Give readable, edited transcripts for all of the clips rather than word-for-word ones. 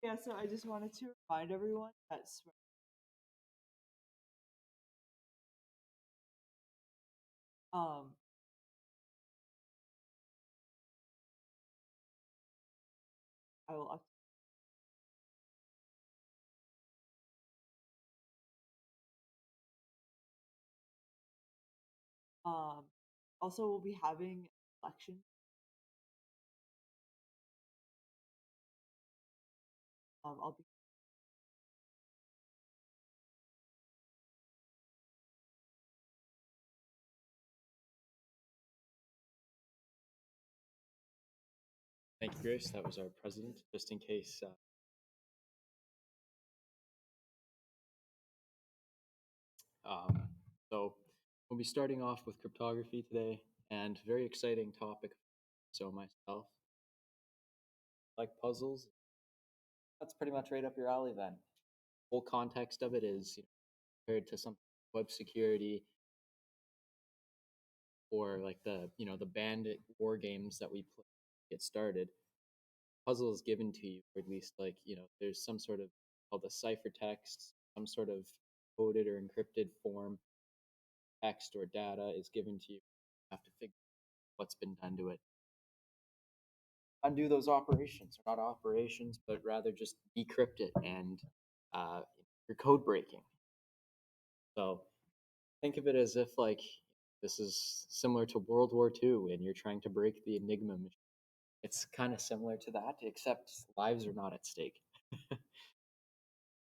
Yeah, so I just wanted to remind everyone that um I will um also we'll be having election. I'll be Thank you, Grace. That was our president, just in case. Um, so we'll be starting off with cryptography today, and very exciting topic. So myself, like puzzles, that's pretty much right up your alley. Then, whole context of it is compared to some web security or like the bandit war games that we play to get started. Puzzle is given to you, or at least there's some sort of called a ciphertext, some sort of coded or encrypted form, text or data is given to you. You have to figure out what's been done to it, undo those operations, or not operations, but rather just decrypt it, and uh, you're code breaking. So think of it as if this is similar to World War II, and you're trying to break the Enigma machine. It's kind of similar to that, except lives are not at stake.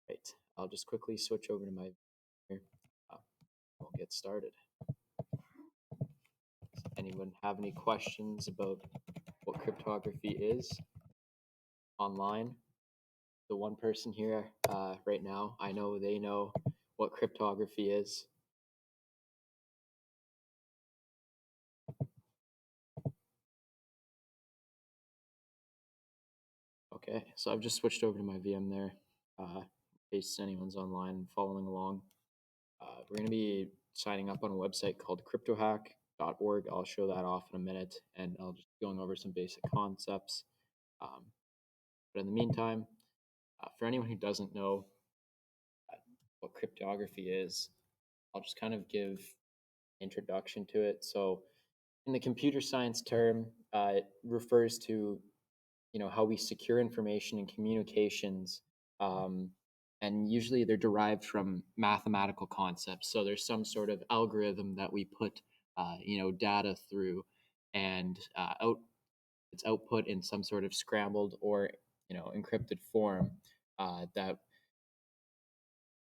Right. I'll just quickly switch over to my here. Uh, we'll get started. Does anyone have any questions about what cryptography is online? The one person here right now, I know they know what cryptography is. Okay, so I've just switched over to my VM there, in case anyone's online and following along. We're going to be signing up on a website called cryptohack.org. I'll show that off in a minute, and I'll just be going over some basic concepts. Um, but in the meantime, for anyone who doesn't know what cryptography is, I'll just kind of give introduction to it. So, in the computer science term, it refers to how we secure information and communications, um, and usually they're derived from mathematical concepts. So there's some sort of algorithm that we put data through, and it's output in some sort of scrambled or encrypted form that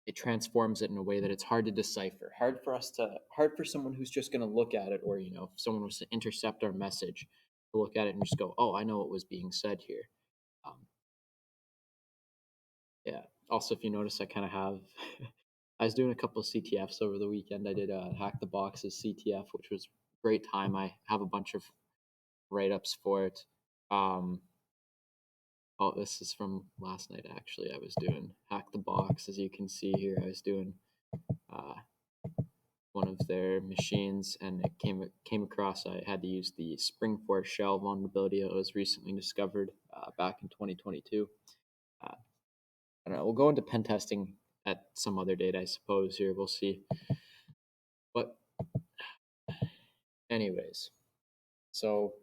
it transforms it in a way that it's hard to decipher, hard for someone who's just going to look at it, or if someone was to intercept our message, to look at it and just go, oh, I know what was being said here. um, yeah. Also, if you notice, I kind of have I was doing a couple of CTFs over the weekend. I did Hack the Box's CTF, which was a great time. I have a bunch of write-ups for it. um, oh, this is from last night, actually. I was doing Hack the Box. As you can see here, I was doing uh, one of their machines, and it came across. I had to use the Spring Force shell vulnerability that was recently discovered back in 2022. Uh, I don't know. We'll go into pen testing at some other date, I suppose. Here, we'll see. But, anyways, so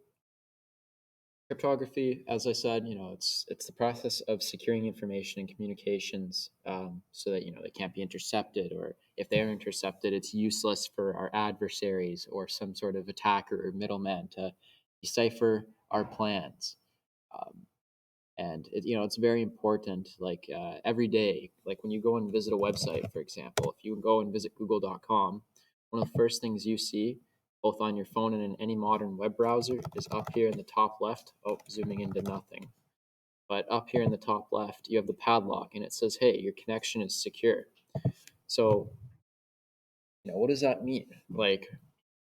cryptography, as I said, it's the process of securing information and communications, so that they can't be intercepted, or if they are intercepted, it's useless for our adversaries or some sort of attacker or middleman to decipher our plans. Um, and it's very important. Like every day, like when you go and visit a website, for example, if you go and visit google.com, one of the first things you see, both on your phone and in any modern web browser, is up here in the top left. Oh, zooming into nothing. But up here in the top left, you have the padlock, and it says, hey, your connection is secure. So what does that mean? Like,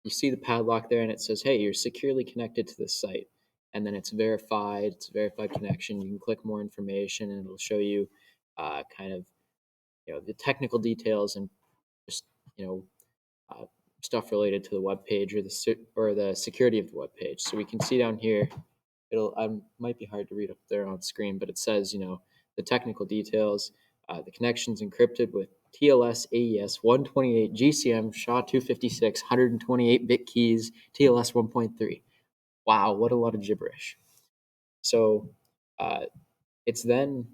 you see the padlock there, and it says, hey, you're securely connected to this site. And then it's verified. It's a verified connection. You can click more information, and it'll show you kind of the technical details, and just uh, stuff related to the web page, or the security of the web page. So we can see down here, might be hard to read up there on screen, but it says the technical details. The connection's encrypted with TLS AES 128 GCM SHA-256 128-bit keys TLS 1.3. Wow, what a lot of gibberish. So it's then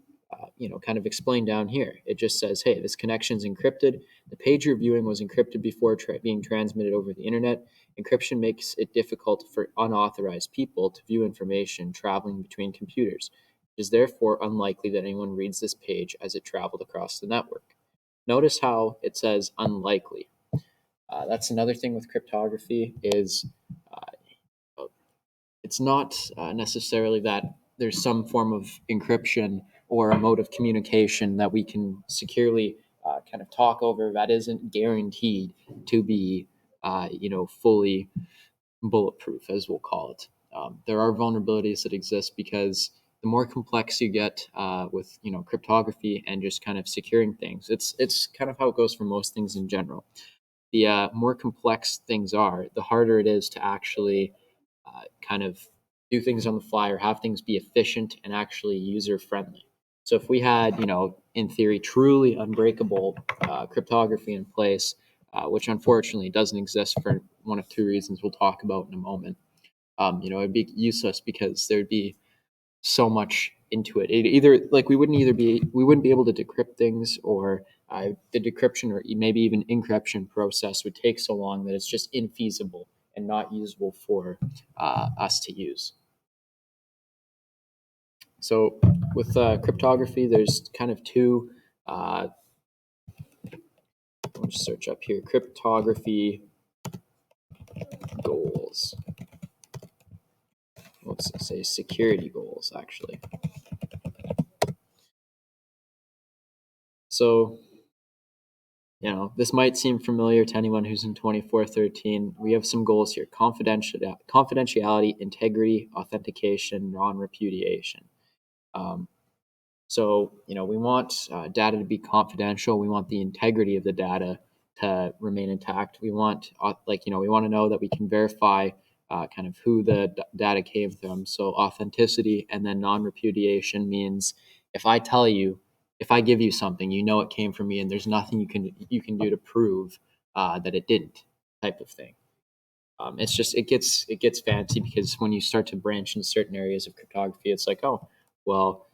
kind of explained down here. It just says, hey, this connection's encrypted. The page you're viewing was encrypted before being transmitted over the internet. Encryption makes it difficult for unauthorized people to view information traveling between computers. It is therefore unlikely that anyone reads this page as it traveled across the network. Notice how it says unlikely. That's another thing with cryptography is it's not necessarily that there's some form of encryption or a mode of communication that we can securely kind of talk over that isn't guaranteed to be, fully bulletproof, as we'll call it. There are vulnerabilities that exist because the more complex you get with cryptography and just kind of securing things, it's kind of how it goes for most things in general. The more complex things are, the harder it is to actually kind of do things on the fly or have things be efficient and actually user friendly. So if we had, in theory, truly unbreakable cryptography in place, which unfortunately doesn't exist for one of two reasons we'll talk about in a moment, it'd be useless because there'd be so much into it. Either like we wouldn't be able to decrypt things, or the decryption or maybe even encryption process would take so long that it's just infeasible and not usable for us to use. So with cryptography, there's kind of two. Let me search up here. Cryptography goals. Let's say security goals, actually. So, this might seem familiar to anyone who's in 2413. We have some goals here: confidentiality, integrity, authentication, non-repudiation. So, we want data to be confidential. We want the integrity of the data to remain intact. We want, we want to know that we can verify kind of who the data came from. So, authenticity, and then non-repudiation means if I give you something, it came from me, and there's nothing you can do to prove that it didn't, type of thing. It's just it gets fancy because when you start to branch in certain areas of cryptography, it's like, oh, well,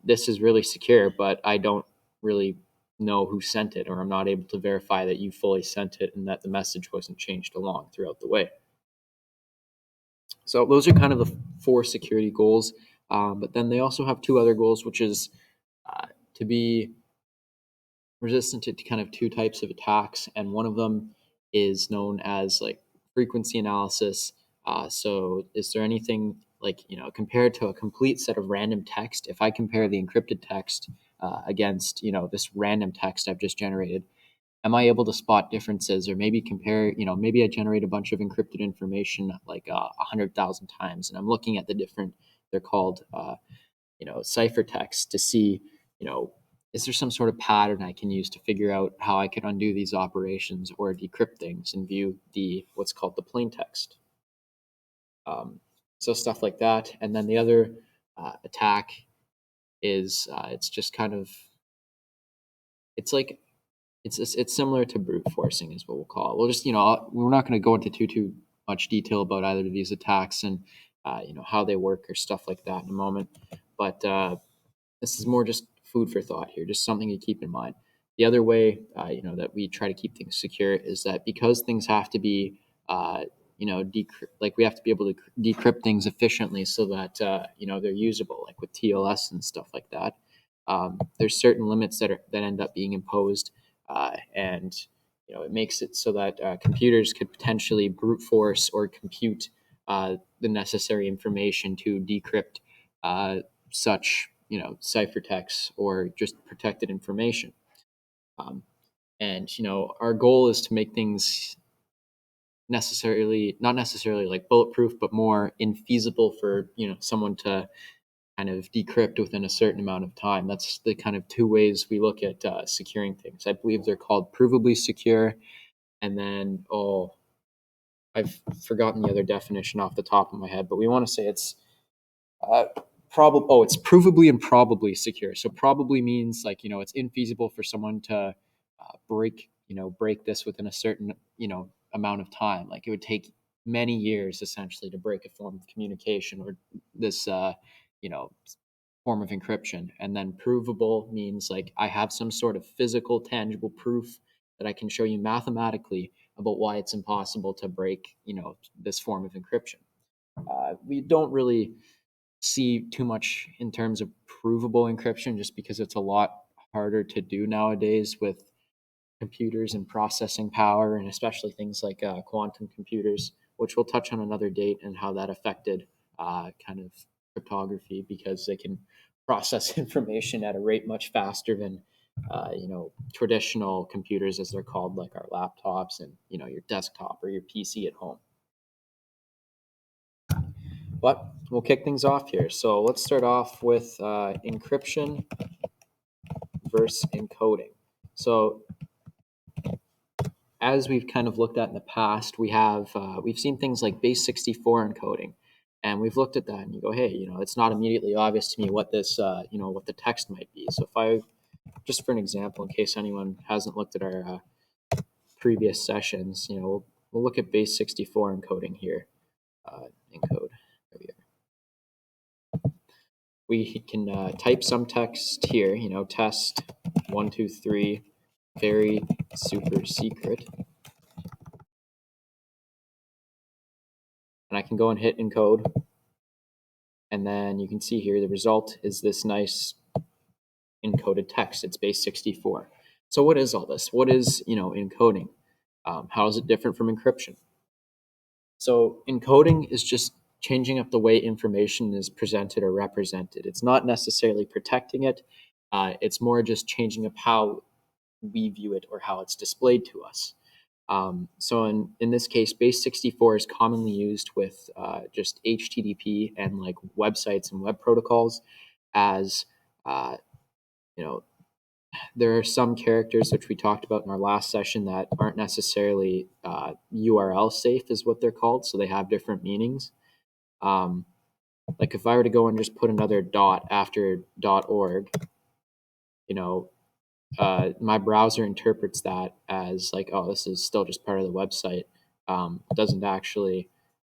this is really secure, but I don't really know who sent it, or I'm not able to verify that you fully sent it and that the message wasn't changed along throughout the way. So those are kind of the 4 security goals. But then they also have 2 other goals, which is to be resistant to kind of 2 types of attacks. And one of them is known as like frequency analysis. So is there anything like, compared to a complete set of random text, if I compare the encrypted text against, this random text I've just generated, am I able to spot differences, or maybe compare, maybe I generate a bunch of encrypted information like 100,000 times, and I'm looking at the different, they're called, ciphertext to see, is there some sort of pattern I can use to figure out how I can undo these operations or decrypt things and view what's called the plain text. So stuff like that. And then the other attack is it's just kind of, it's like, it's similar to brute forcing is what we'll call it. We'll just, we're not going to go into too much detail about either of these attacks and, how they work or stuff like that in a moment. But this is more just food for thought here, just something to keep in mind. The other way, that we try to keep things secure is that because things have to be, we have to be able to decrypt things efficiently so that, they're usable, like with TLS and stuff like that. There's certain limits that end up being imposed, and it makes it so that computers could potentially brute force or compute the necessary information to decrypt such ciphertexts or just protected information. And our goal is to make things not necessarily like bulletproof, but more infeasible for someone to kind of decrypt within a certain amount of time. That's the kind of 2 ways we look at securing things. I believe they're called provably secure, and then I've forgotten the other definition off the top of my head, but we want to say it's it's provably and probably secure. So probably means like, it's infeasible for someone to break this within a certain, amount of time. Like it would take many years essentially to break a form of communication or this, you know, form of encryption. And then provable means like I have some sort of physical, tangible proof that I can show you mathematically about why it's impossible to break, this form of encryption. We don't really see too much in terms of provable encryption just because it's a lot harder to do nowadays with computers and processing power, and especially things like quantum computers, which we'll touch on another date and how that affected kind of cryptography because they can process information at a rate much faster than traditional computers, as they're called, like our laptops and your desktop or your PC at home. But we'll kick things off here. So let's start off with encryption versus encoding. So as we've kind of looked at in the past, we've seen things like base 64 encoding, and we've looked at that and you go, hey, it's not immediately obvious to me what this, what the text might be. So if I, just for an example, in case anyone hasn't looked at our previous sessions, we'll look at base 64 encoding here. Encode. There we go. We can type some text here, test 123, very super secret. And I can go and hit encode. And then you can see here the result is this nice encoded text. It's base 64. So what is all this? What is, encoding? How is it different from encryption? So encoding is just changing up the way information is presented or represented. It's not necessarily protecting it. It's more just changing up how we view it or how it's displayed to us. So in this case, base 64 is commonly used with just HTTP and like websites and web protocols as, uh, you know, there are some characters which we talked about in our last session that aren't necessarily URL safe is what they're called. So they have different meanings. Like if I were to go and just put another dot after .org, my browser interprets that as like, oh, this is still just part of the website. Doesn't actually,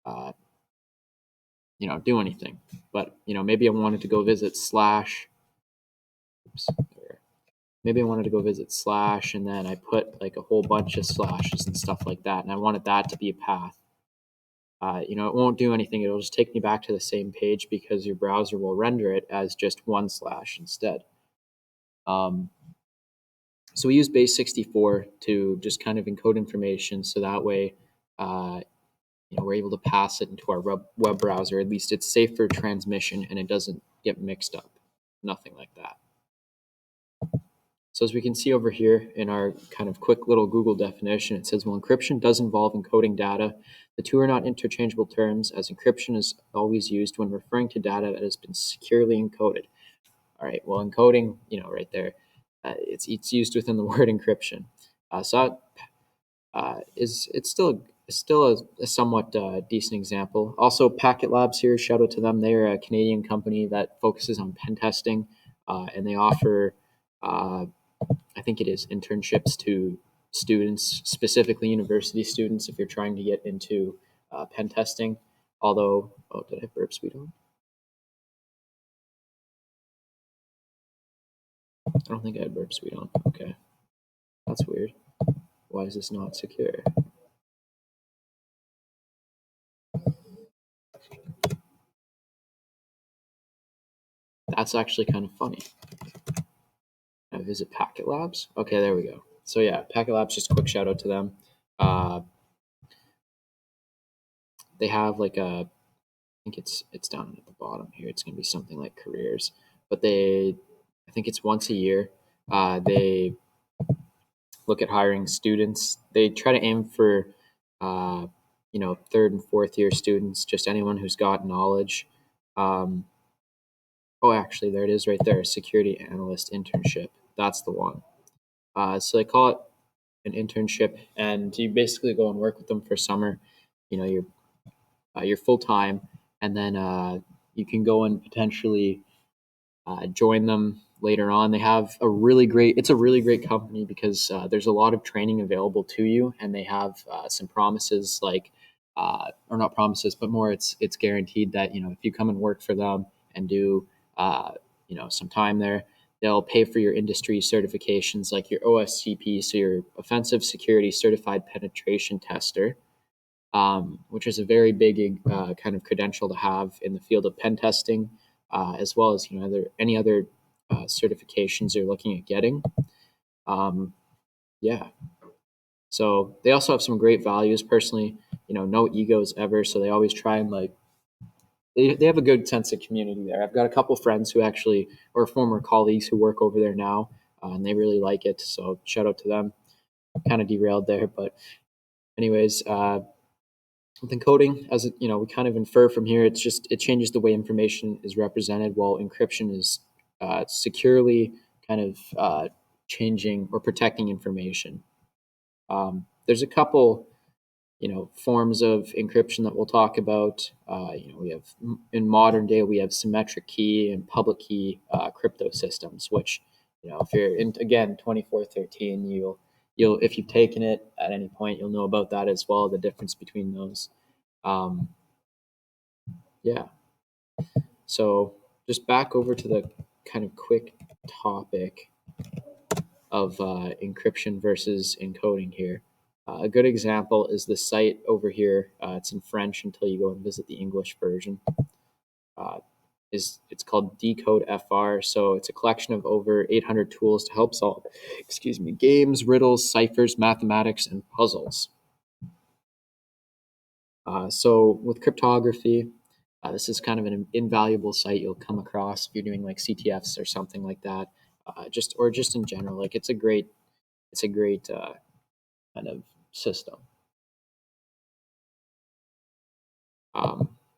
do anything. But maybe I wanted to go visit slash. Oops, maybe I wanted to go visit slash, and then I put like a whole bunch of slashes and stuff like that, and I wanted that to be a path. It won't do anything. It'll just take me back to the same page because your browser will render it as just one slash instead. So we use base 64 to just kind of encode information so that way we're able to pass it into our web browser. At least it's safe for transmission and it doesn't get mixed up. Nothing like that. So as we can see over here in our kind of quick little Google definition, it says, well, encryption does involve encoding data. The two are not interchangeable terms, as encryption is always used when referring to data that has been securely encoded. All right, well, encoding, right there, it's used within the word encryption. So that it's still a somewhat decent example. Also, Packet Labs here, shout out to them. They're a Canadian company that focuses on pen testing, and they offer, I think it is, internships to students, specifically university students, if you're trying to get into pen testing. Although, oh, did I burp sweet on? I don't think I had burp sweet on. Okay, that's weird. Why is this not secure? That's actually kind of funny. Visit Packet Labs. Okay, there we go. So yeah, Packet Labs, just a quick shout out to them. They have like I think it's down at the bottom here. It's gonna be something like careers, but I think it's once a year. They look at hiring students. They try to aim for, third and fourth year students, just anyone who's got knowledge. Actually, there it is right there, security analyst internship. That's the one. So they call it an internship, and you basically go and work with them for summer. You're full time, and then you can go and potentially join them later on. They have a really great, it's a really great company because there's a lot of training available to you, and they have some promises like, or not promises, but more it's guaranteed that, if you come and work for them and do, some time there, they'll pay for your industry certifications like your OSCP, so your Offensive Security Certified Penetration Tester, which is a very big kind of credential to have in the field of pen testing, as well as any other certifications you're looking at getting. Yeah. So they also have some great values. Personally, no egos ever. So they always try and they have a good sense of community there. I've got a couple friends who actually, or former colleagues who work over there now, and they really like it. So shout out to them. Kind of derailed there, but anyways, with encoding, as we kind of infer from here, it changes the way information is represented, while encryption is securely kind of changing or protecting information. There's a couple forms of encryption that we'll talk about. We have, in modern day, we have symmetric key and public key crypto systems, which if you're in, again, 2413, you'll if you've taken it at any point, you'll know about that as well, the difference between those. Yeah. So just back over to the kind of quick topic of encryption versus encoding here. A good example is the site over here. It's in French until you go and visit the English version. It's called Decode FR. So it's a collection of over 800 tools to help solve, games, riddles, ciphers, mathematics, and puzzles. So with cryptography, this is kind of an invaluable site you'll come across if you're doing like CTFs or something like that. Just in general, like it's a great kind of system.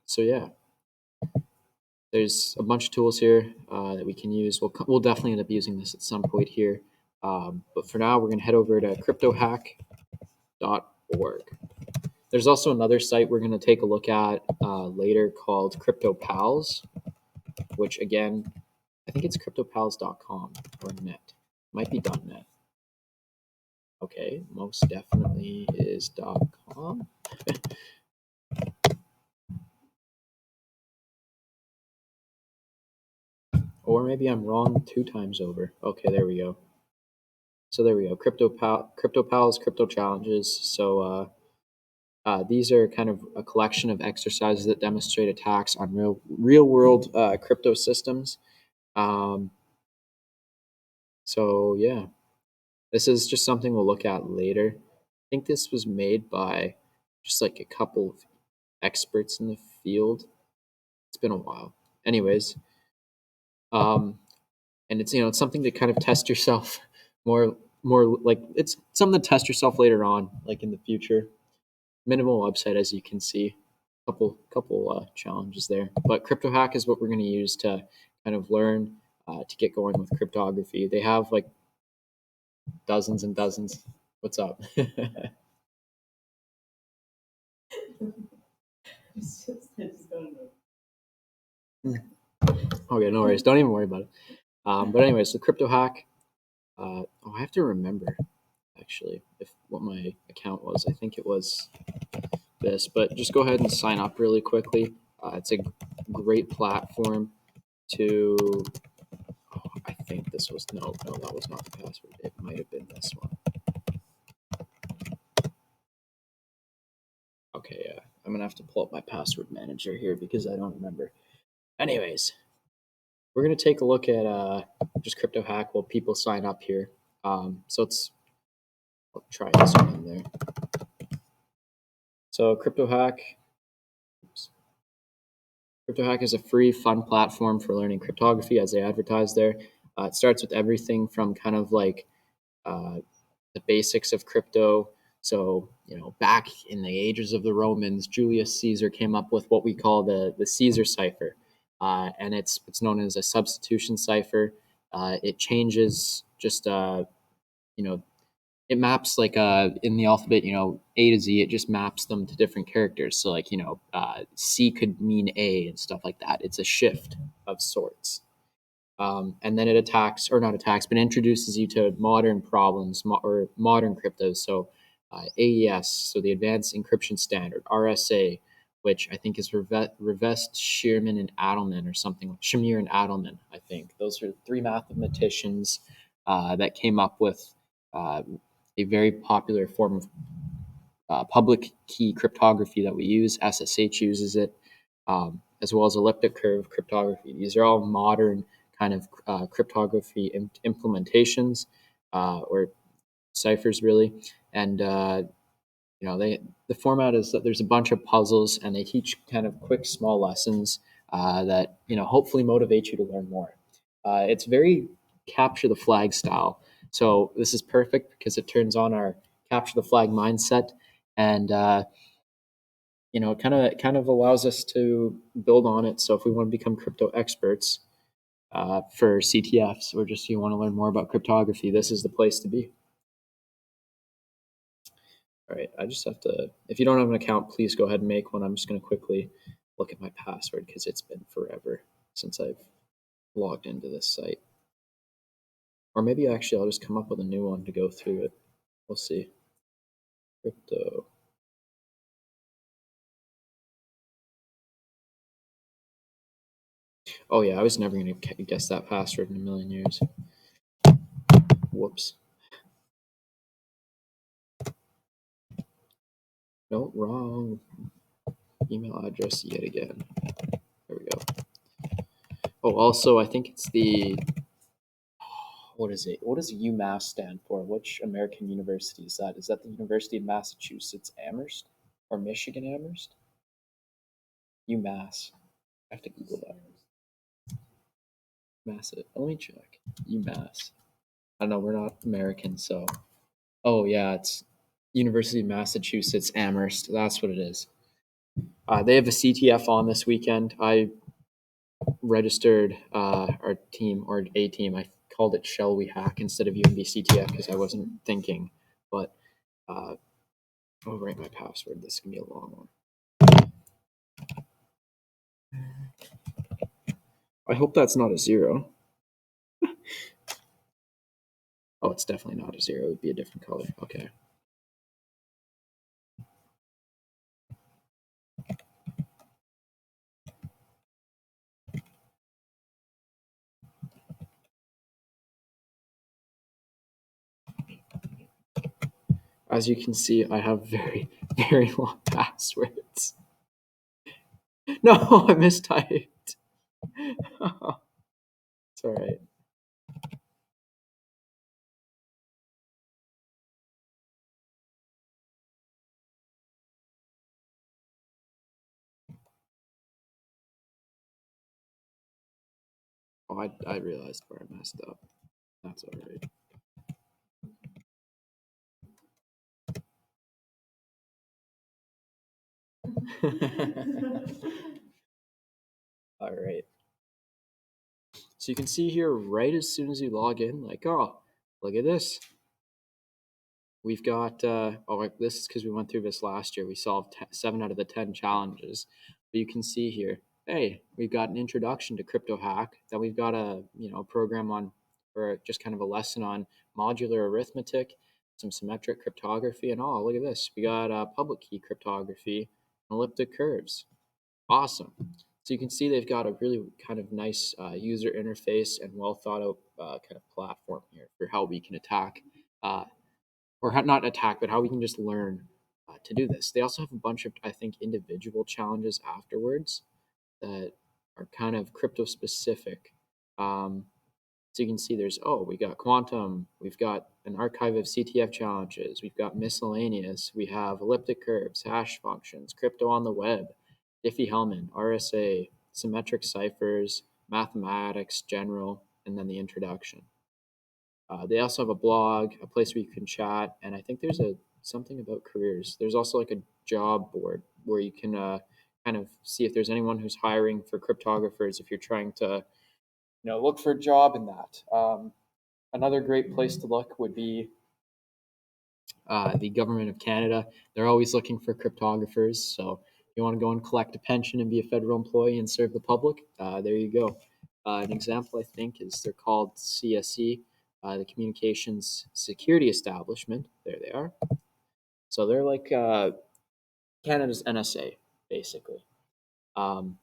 So yeah, there's a bunch of tools here that we can use. We'll definitely end up using this at some point here. But for now, we're going to head over to cryptohack.org. There's also another site we're going to take a look at later called CryptoPals, which again, I think it's cryptopals.com or net. Might be .net. Okay, most definitely is .com. Or maybe I'm wrong 2 times over. Okay, there we go. So there we go. CryptoPals, Crypto Challenges. So these are kind of a collection of exercises that demonstrate attacks on real world crypto systems. So yeah, this is just something we'll look at later. I think this was made by just like a couple of experts in the field. It's been a while. Anyways, and it's something to kind of test yourself more like it's something to test yourself later on, like in the future. Minimal website, as you can see. Couple challenges there, but CryptoHack is what we're going to use to kind of learn to get going with cryptography. They have like dozens and dozens. What's up? Okay, no worries. Don't even worry about it. But anyways, the CryptoHack. I have to remember actually what my account was. I think it was this, but just go ahead and sign up really quickly. It's a great platform to. Oh, I think this was no, that was not the password. It might have been this one. Okay, yeah, I'm gonna have to pull up my password manager here because I don't remember. Anyways, we're gonna take a look at just CryptoHack while people sign up here. So I'll try this one in there. So CryptoHack. Oops. CryptoHack is a free, fun platform for learning cryptography, as they advertise there. It starts with everything from kind of like the basics of crypto. So, back in the ages of the Romans, Julius Caesar came up with what we call the Caesar cipher, and it's known as a substitution cipher. It changes just you know it maps like in the alphabet, A to Z. It just maps them to different characters. So like C could mean A and stuff like that. It's a shift of sorts. And then it attacks, or not attacks, but introduces you to modern problems or modern cryptos. So AES, so the Advanced Encryption Standard, RSA, which I think is Revest, Shearman, and Adelman, or something. Shamir and Adelman, I think. Those are three mathematicians that came up with a very popular form of public key cryptography that we use. SSH uses it, as well as elliptic curve cryptography. These are all modern kind of cryptography implementations or ciphers, really. And the format is that there's a bunch of puzzles, and they teach kind of quick, small lessons that hopefully motivate you to learn more. It's very capture the flag style. So this is perfect because it turns on our capture the flag mindset, and it kind of allows us to build on it. So if we want to become crypto experts for CTFs, or just you want to learn more about cryptography, this is the place to be. All right, I just have to, if you don't have an account, please go ahead and make one. I'm just going to quickly look at my password because it's been forever since I've logged into this site. Or maybe actually I'll just come up with a new one to go through it. We'll see. Crypto. Oh yeah, I was never going to guess that password in a million years. Whoops. No, wrong email address yet again. There we go. Oh, also, I think it's the, what is it? What does UMass stand for? Which American university is that? Is that the University of Massachusetts Amherst or Michigan Amherst? UMass. I have to Google that. Massive. Let me check. UMass. I don't know. We're not American, so. Oh yeah, it's University of Massachusetts Amherst. That's what it is. They have a CTF on this weekend. I registered our team, or a team. I called it Shall We Hack instead of UNBCTF because I wasn't thinking. But I'll write my password. This can be a long one. I hope that's not a 0. Oh, it's definitely not a 0. It would be a different color. Okay. As you can see, I have very, very long passwords. No, I mistyped. It's all right. Oh, I realized where I messed up. That's all right. All right. So you can see here right as soon as you log in, like, oh, look at this. We've got, this is because we went through this last year. We solved 7 out of the 10 challenges. But you can see here, hey, we've got an introduction to crypto hack. Then we've got a, program on, or just kind of a lesson on modular arithmetic, some symmetric cryptography, and look at this. We got public key cryptography, elliptic curves. Awesome. So you can see they've got a really kind of nice user interface and well thought out kind of platform here for how we can attack uh, or not attack, but how we can just learn to do this. They also have a bunch of, I think, individual challenges afterwards that are kind of crypto specific. So you can see we got quantum, we've got an archive of CTF challenges, we've got miscellaneous, we have elliptic curves, hash functions, crypto on the web, Diffie-Hellman, RSA, symmetric ciphers, mathematics, general, and then the introduction. They also have a blog, a place where you can chat, and I think there's something about careers. There's also like a job board where you can kind of see if there's anyone who's hiring for cryptographers if you're trying to look for a job in that. Another great place to look would be the government of Canada, they're always looking for cryptographers. So if you want to go and collect a pension and be a federal employee and serve the public, there you go. An example, I think, is they're called CSE, the Communications Security Establishment. There they are. So they're like Canada's NSA, basically. Um,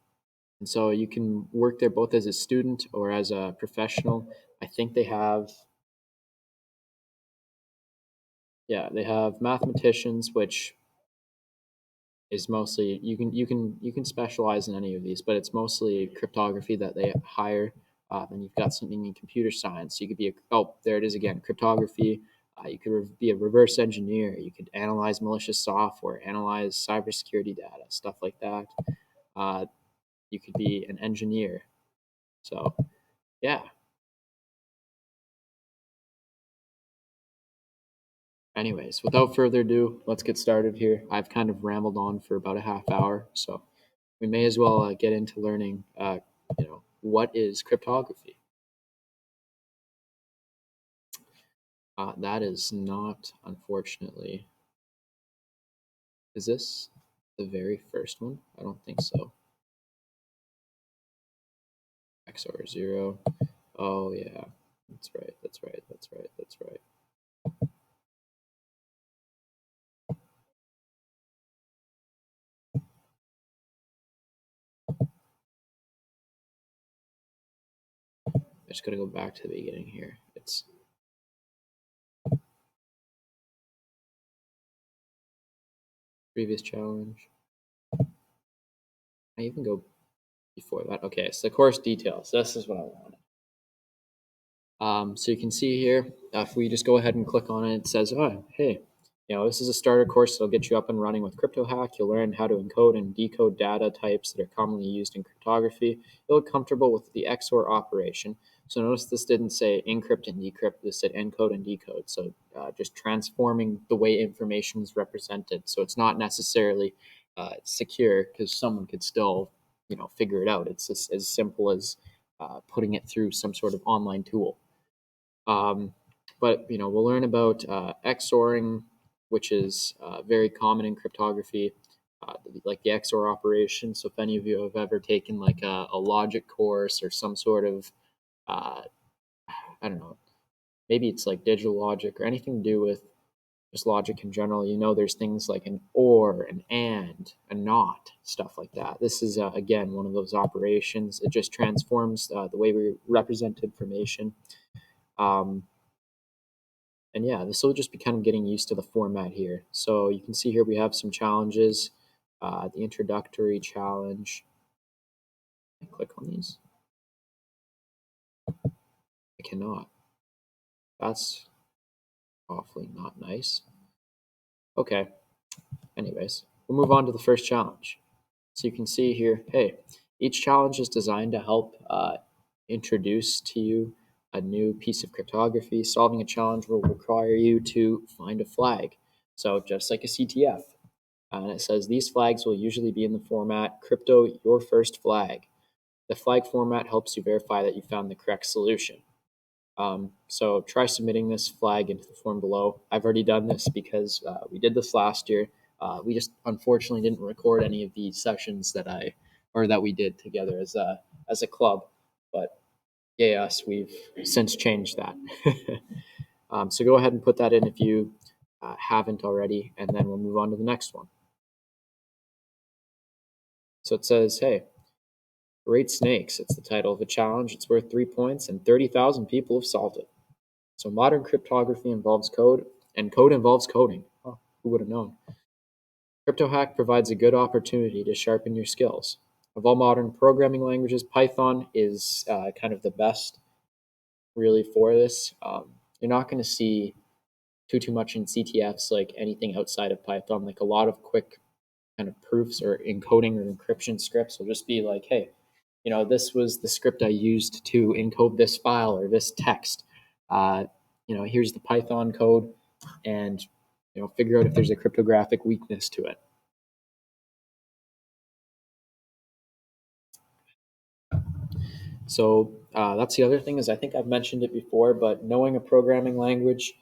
and so you can work there both as a student or as a professional. I think they have, yeah, they have mathematicians, which is mostly you can specialize in any of these, but it's mostly cryptography that they hire. Then you've got something in computer science. You could be there it is again, cryptography. You could be a reverse engineer. You could analyze malicious software, analyze cybersecurity data, stuff like that. Uh, you could be an engineer. So yeah. Anyways, without further ado, let's get started here. I've kind of rambled on for about a half hour, so we may as well get into learning. What is cryptography? That is not, unfortunately. Is this the very first one? I don't think so. XOR 0. Oh, yeah. That's right. That's right. That's right. That's right. I just got to go back to the beginning here. It's previous challenge. I even go before that. Okay, so the course details. This is what I wanted. So you can see here, if we just go ahead and click on it, it says, oh, hey, this is a starter course that'll get you up and running with CryptoHack. You'll learn how to encode and decode data types that are commonly used in cryptography. You'll get comfortable with the XOR operation. So notice this didn't say encrypt and decrypt. This said encode and decode. So just transforming the way information is represented. So it's not necessarily secure because someone could still, figure it out. It's just as simple as putting it through some sort of online tool. But we'll learn about XORing, which is very common in cryptography, like the XOR operation. So if any of you have ever taken like a logic course or some sort of, uh, I don't know, maybe it's like digital logic or anything to do with just logic in general, there's things like an or, an and, a not, stuff like that. This is, again, one of those operations. It just transforms the way we represent information. And yeah, this will just be kind of getting used to the format here. So you can see here we have some challenges. The introductory challenge. I click on these. I cannot. That's awfully not nice. Okay. Anyways, we'll move on to the first challenge. So you can see here, hey, each challenge is designed to help introduce to you a new piece of cryptography. Solving a challenge will require you to find a flag. So just like a CTF. And it says these flags will usually be in the format crypto your first flag. The flag format helps you verify that you found the correct solution. So try submitting this flag into the form below. I've already done this because we did this last year. We just unfortunately didn't record any of the sessions that we did together as a club. But yes, we've since changed that. So go ahead and put that in if you haven't already, and then we'll move on to the next one. So it says, hey, Great Snakes. It's the title of a challenge. It's worth 3 points, and 30,000 people have solved it. So modern cryptography involves code, and code involves coding. Oh, who would have known? CryptoHack provides a good opportunity to sharpen your skills. Of all modern programming languages, Python is kind of the best, really, for this. You're not going to see too much in CTFs, like anything outside of Python. Like a lot of quick kind of proofs or encoding or encryption scripts will just be like, hey, this was the script I used to encode this file or this text. Here's the Python code, and figure out if there's a cryptographic weakness to it. So that's the other thing is I think I've mentioned it before, but knowing a programming language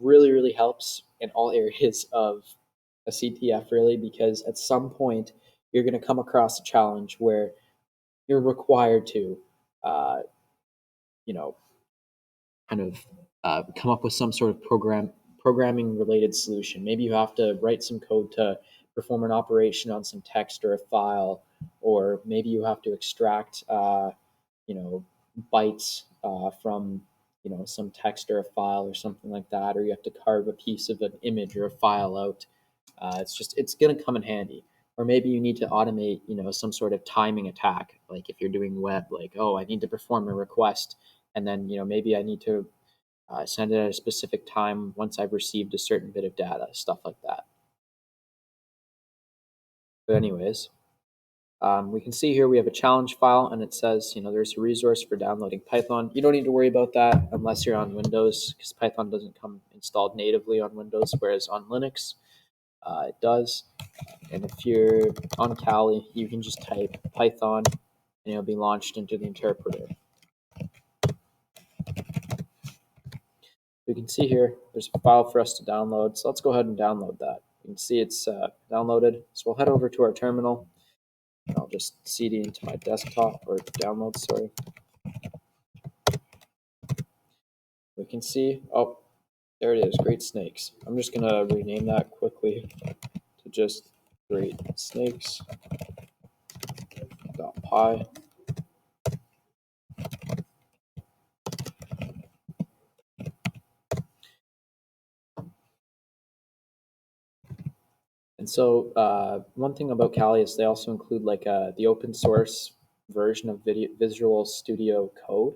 really, really helps in all areas of a CTF, really, because at some point you're going to come across a challenge where you're required to, uh, you know, kind of come up with some sort of programming related solution. Maybe you have to write some code to perform an operation on some text or a file, or maybe you have to extract you know bytes from some text or a file or something like that, or you have to carve a piece of an image or a file out. It's going to come in handy. Or maybe you need to automate some sort of timing attack, like if you're doing web, like, oh, I need to perform a request, and then maybe I need to send it at a specific time once I've received a certain bit of data, stuff like that. But anyways, we can see here we have a challenge file, and it says there's a resource for downloading Python. You don't need to worry about that unless you're on Windows, because Python doesn't come installed natively on Windows, whereas on Linux it does. And if you're on Kali, you can just type Python and it'll be launched into the interpreter. You can see here there's a file for us to download, so let's go ahead and download that. You can see it's downloaded, so we'll head over to our terminal. I'll just cd into my desktop, or download, sorry. We can see, oh, there it is, Great Snakes. I'm just going to rename that quickly to just Great Snakes.py. And so one thing about Kali is they also include like the open source version of Visual Studio Code.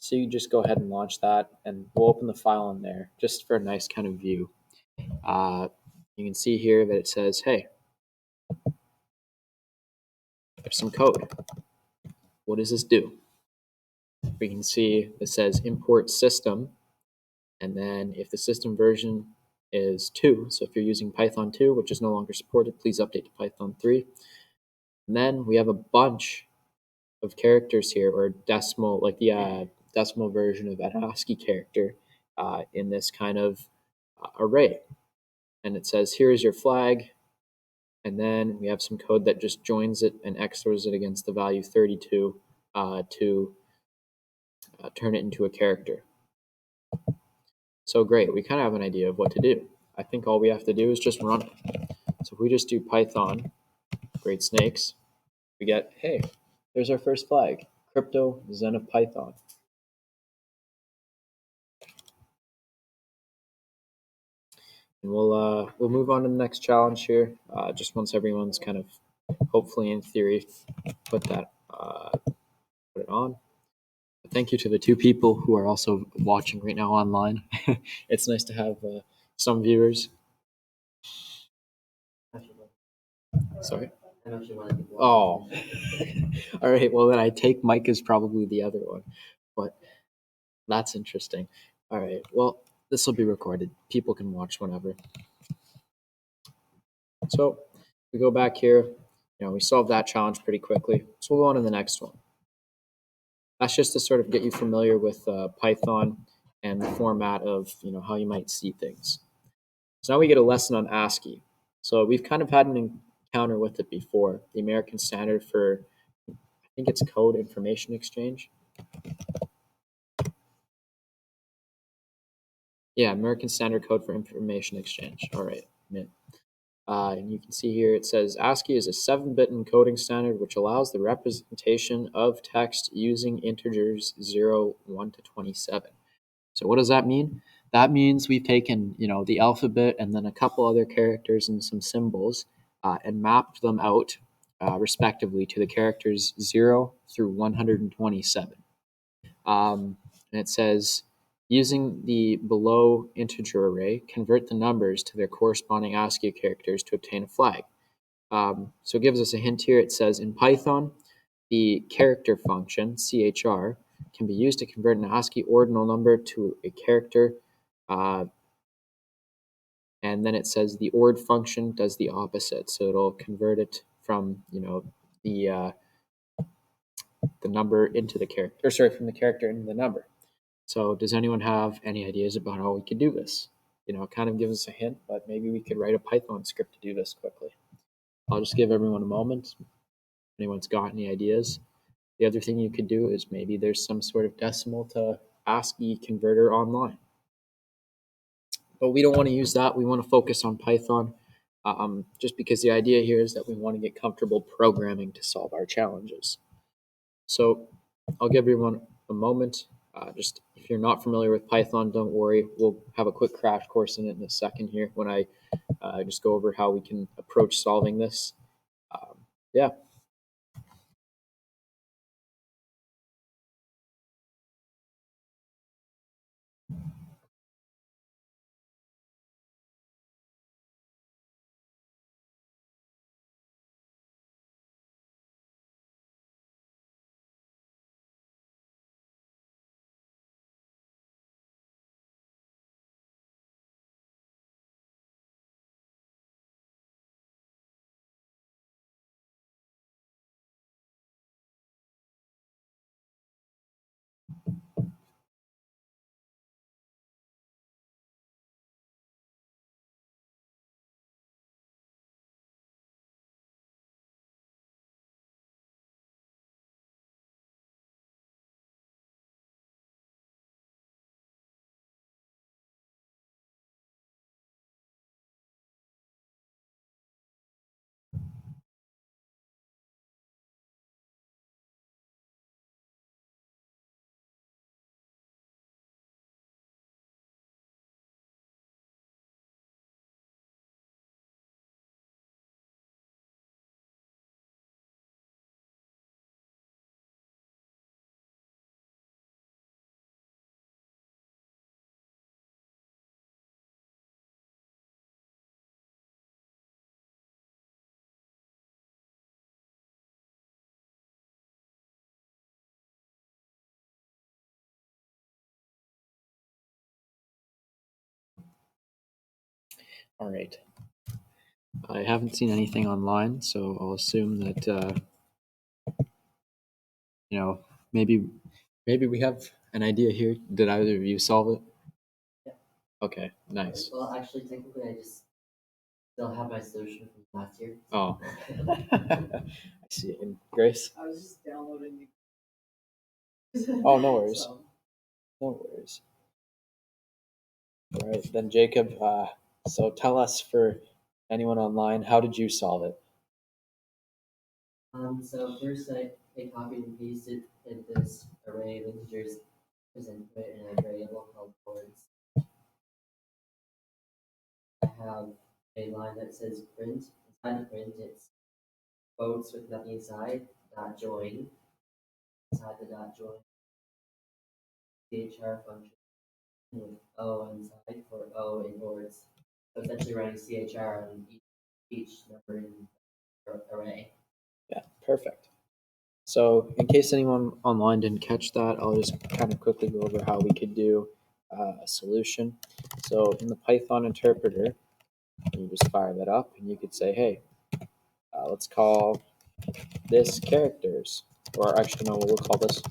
So you just go ahead and launch that, and we'll open the file in there just for a nice kind of view. You can see here that it says, hey, there's some code. What does this do? We can see it says import system, and then if the system version is 2, so if you're using Python 2, which is no longer supported, please update to Python 3. And then we have a bunch of characters here, or decimal, like the decimal version of an ASCII character in this kind of array. And it says, here is your flag. And then we have some code that just joins it and XORs it against the value 32 to turn it into a character. So great, we kind of have an idea of what to do. I think all we have to do is just run it. So if we just do Python, Great Snakes, we get, hey, there's our first flag, Crypto Zen of Python. And we'll move on to the next challenge here, just once everyone's kind of, hopefully in theory, put it on. But thank you to the 2 people who are also watching right now online. It's nice to have some viewers. Sorry? Oh. All right, well then I take Mike as probably the other one. But that's interesting. All right, well, this will be recorded. People can watch whenever. So we go back here. We solved that challenge pretty quickly. So we'll go on to the next one. That's just to sort of get you familiar with Python and the format of how you might see things. So now we get a lesson on ASCII. So we've kind of had an encounter with it before. The American Standard for, I think it's Code Information Exchange. Yeah, American Standard Code for Information Exchange. All right, and you can see here it says ASCII is a 7-bit encoding standard which allows the representation of text using integers 0, 1 to 27. So what does that mean? That means we've taken the alphabet and then a couple other characters and some symbols and mapped them out respectively to the characters 0 through 127. And it says, using the below integer array, convert the numbers to their corresponding ASCII characters to obtain a flag. So it gives us a hint here. It says, in Python, the character function, CHR, can be used to convert an ASCII ordinal number to a character. And then it says the ORD function does the opposite. So it'll convert it from, the number into the character, or sorry, from the character into the number. So does anyone have any ideas about how we could do this? It kind of gives us a hint, but maybe we could write a Python script to do this quickly. I'll just give everyone a moment. If anyone's got any ideas. The other thing you could do is maybe there's some sort of decimal to ASCII converter online. But we don't want to use that. We want to focus on Python, just because the idea here is that we want to get comfortable programming to solve our challenges. So I'll give everyone a moment. Just if you're not familiar with Python, don't worry. We'll have a quick crash course in it in a second here when I just go over how we can approach solving this. Yeah. All right. I haven't seen anything online, so I'll assume that maybe we have an idea here. Did either of you solve it? Yeah. Okay, nice. Well, actually, technically, I just still have my solution from last year. Oh, I see. And Grace? I was just downloading. Oh, no worries. So, No worries. All right, then Jacob. So tell us, for anyone online, how did you solve it? So first I copied and pasted in this array of integers, and put it in a variable called boards. I have a line that says print. Inside the print, it's quotes with nothing inside, dot join. Inside the dot join, CHR function with O inside for O in boards. So essentially running CHR on each number in the array. Yeah, perfect. So in case anyone online didn't catch that, I'll just kind of quickly go over how we could do a solution. So in the Python interpreter, you just fire that up, and you could say, hey, let's call this characters, or actually no, we'll call this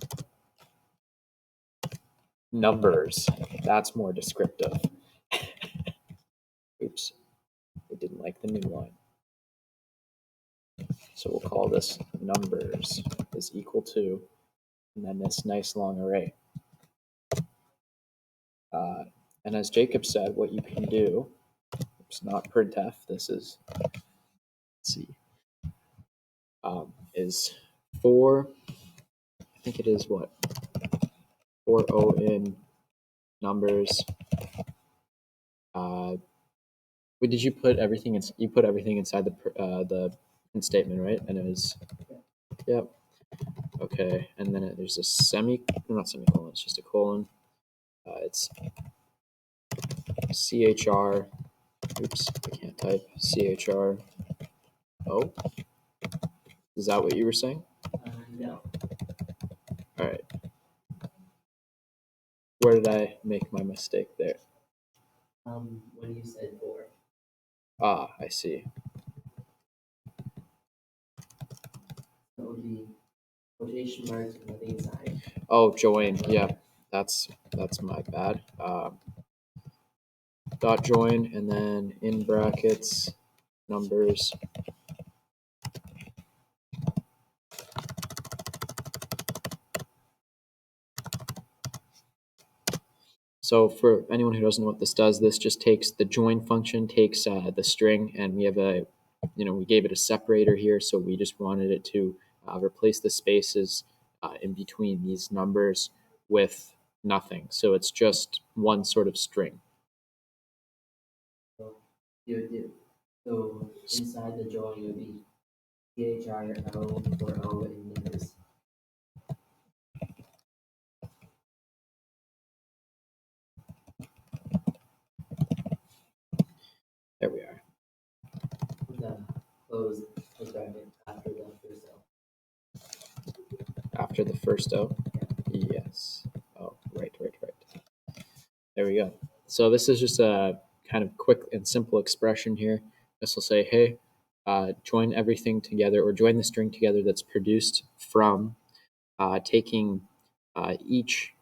numbers. That's more descriptive. Oops, it didn't like the new line. So we'll call this numbers is equal to, and then this nice long array. And as Jacob said, what you can do, it's not printf, this is, let's see, is for, I think it is what? For O in numbers. Wait, did you put everything in? You put everything inside the print statement, right? And it was, yep. Okay, and then there's a not semicolon. It's just a colon. It's CHR. Oops, I can't type. CHR. Oh, is that what you were saying? No. All right. Where did I make my mistake there? When you said for. Ah, I see. That would be quotation marks with nothing inside. Oh, join. Yeah, that's that's my bad. Dot join, and then in brackets, numbers. So for anyone who doesn't know what this does, this just takes the join function, takes the string, and we have we gave it a separator here, so we just wanted it to replace the spaces in between these numbers with nothing. So it's just one sort of string. So inside the join, it would be CHRO for O in numbers. There we are. The close bracket after the first O. After the first O? Yes. Oh, right. There we go. So this is just a kind of quick and simple expression here. This will say, hey, join everything together, or join the string together that's produced from taking each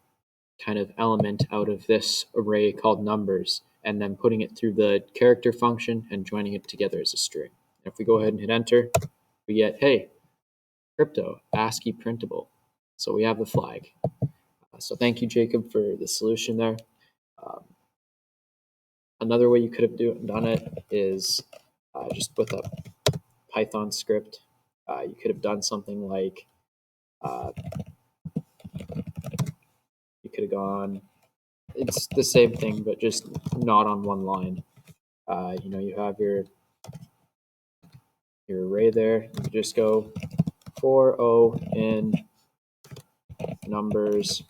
kind of element out of this array called numbers, and then putting it through the character function and joining it together as a string. And if we go ahead and hit enter, we get, hey, crypto, ASCII printable. So we have the flag. So thank you, Jacob, for the solution there. Another way you could have done it is just with a Python script. You could have done something like you could have gone. It's the same thing, but just not on one line. You have your array there. You just go for O in numbers.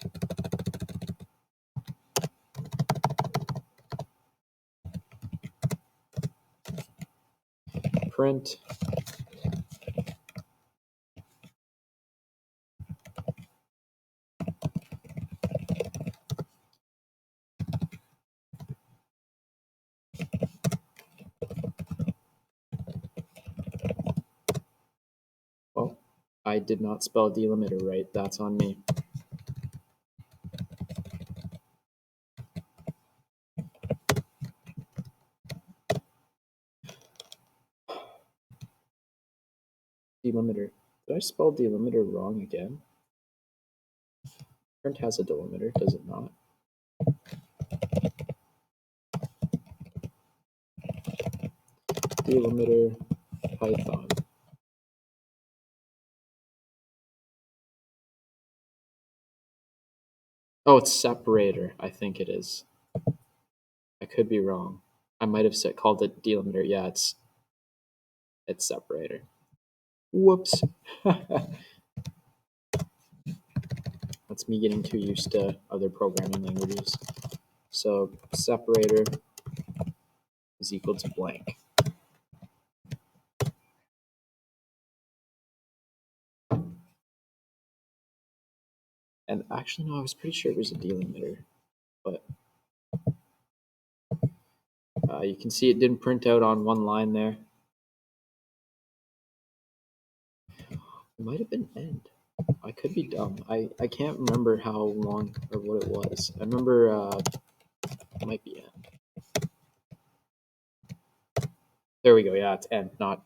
Print. Oh, I did not spell delimiter right. That's on me. Delimiter. Did I spell delimiter wrong again? Print has a delimiter, does it not? Delimiter Python. Oh, it's separator, I think it is. I could be wrong. I might have called it delimiter. Yeah, it's separator. Whoops. That's me getting too used to other programming languages. So separator is equal to blank. And actually, no, I was pretty sure it was a delimiter, but you can see it didn't print out on one line there. It might have been end. I could be dumb. I can't remember how long or what it was. I remember it might be end. There we go. Yeah, it's end, not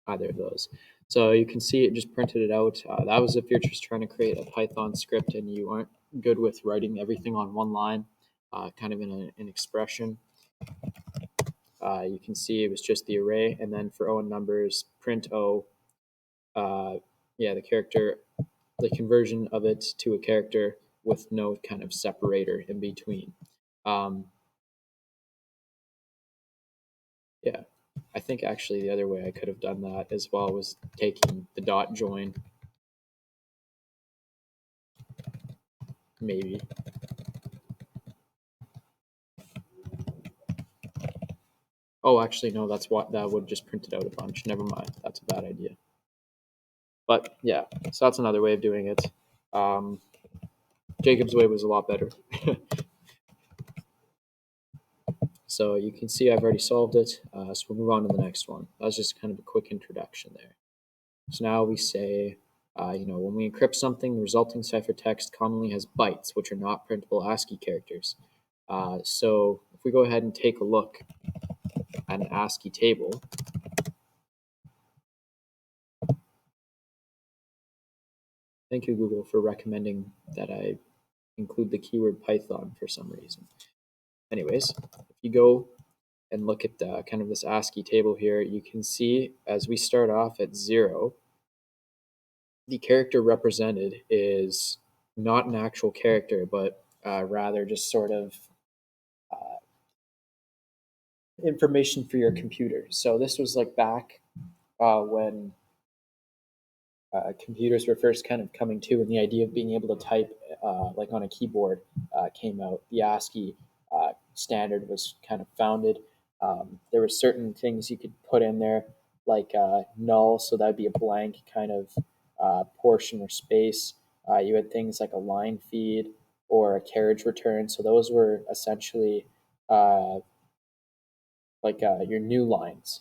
either of those. So you can see it just printed it out. That was if you're just trying to create a Python script and you aren't good with writing everything on one line, kind of in an expression. You can see it was just the array, and then for O and numbers, print O. The character, the conversion of it to a character with no kind of separator in between. Yeah, I think actually the other way I could have done that as well was taking the dot join. Maybe. Oh, actually, no, that's what that would just print it out a bunch. Never mind. That's a bad idea. But yeah, so that's another way of doing it. Jacob's way was a lot better. So you can see I've already solved it. So we'll move on to the next one. That was just kind of a quick introduction there. So now we say When we encrypt something, the resulting ciphertext commonly has bytes, which are not printable ASCII characters. So if we go ahead and take a look at an ASCII table, thank you, Google, for recommending that I include the keyword Python for some reason. Anyways, if you go and look at kind of this ASCII table here, you can see as we start off at 0, the character represented is not an actual character, but rather just sort of information for your computer. So this was like back when computers were first kind of coming to, and the idea of being able to type like on a keyboard came out. The ASCII standard was kind of founded. There were certain things you could put in there, like null, so that'd be a blank kind of portion or space. You had things like a line feed or a carriage return, so those were essentially like your new lines.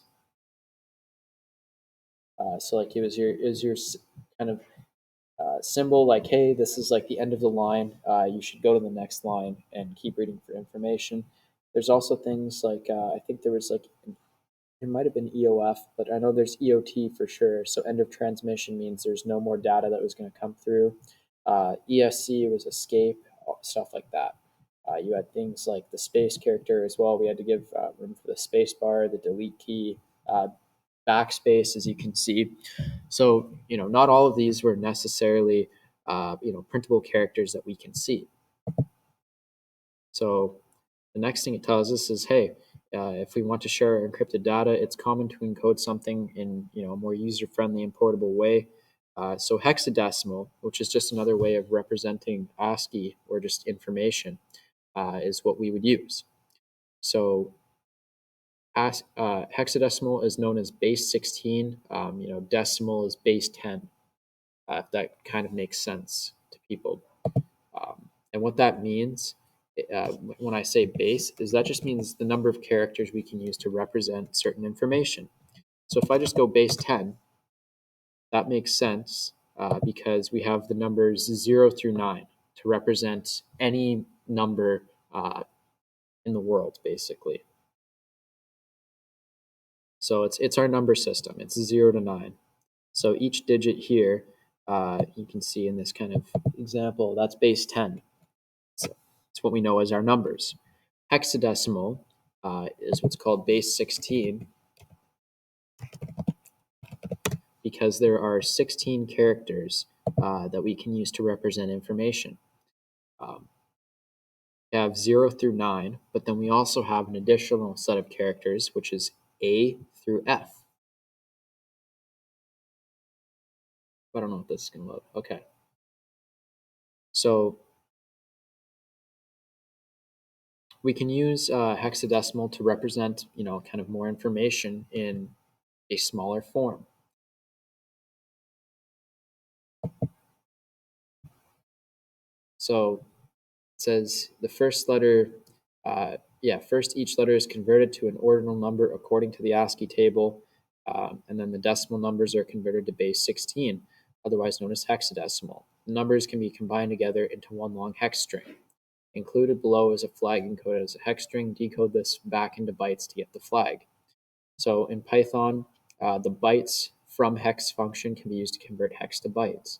So like it was your kind of symbol, like, hey, this is like the end of the line. You should go to the next line and keep reading for information. There's also things like I think there was like it might have been EOF, but I know there's EOT for sure. So end of transmission means there's no more data that was going to come through. ESC was escape, stuff like that. You had things like the space character as well. We had to give room for the space bar, the delete key, backspace, as you can see. So, not all of these were necessarily, printable characters that we can see. So the next thing it tells us is, hey, if we want to share encrypted data, it's common to encode something in, a more user-friendly and portable way. So hexadecimal, which is just another way of representing ASCII or just information, is what we would use. So hexadecimal is known as base 16. Decimal is base 10. If that kind of makes sense to people. And what that means when I say base is that just means the number of characters we can use to represent certain information. So if I just go base 10, that makes sense because we have the numbers 0 through 9 to represent any number in the world, basically. So it's our number system. It's 0 to 9. So each digit here, you can see in this kind of example, that's base 10. So it's what we know as our numbers. Hexadecimal is what's called base 16 because there are 16 characters that we can use to represent information. We have 0 through 9, but then we also have an additional set of characters, which is A through F. I don't know if this is going to load. Okay. So we can use hexadecimal to represent, kind of more information in a smaller form. So it says the first letter, first each letter is converted to an ordinal number according to the ASCII table, and then the decimal numbers are converted to base 16, otherwise known as hexadecimal. The numbers can be combined together into one long hex string. Included below is a flag encoded as a hex string. Decode this back into bytes to get the flag. So in Python, the bytes from hex function can be used to convert hex to bytes.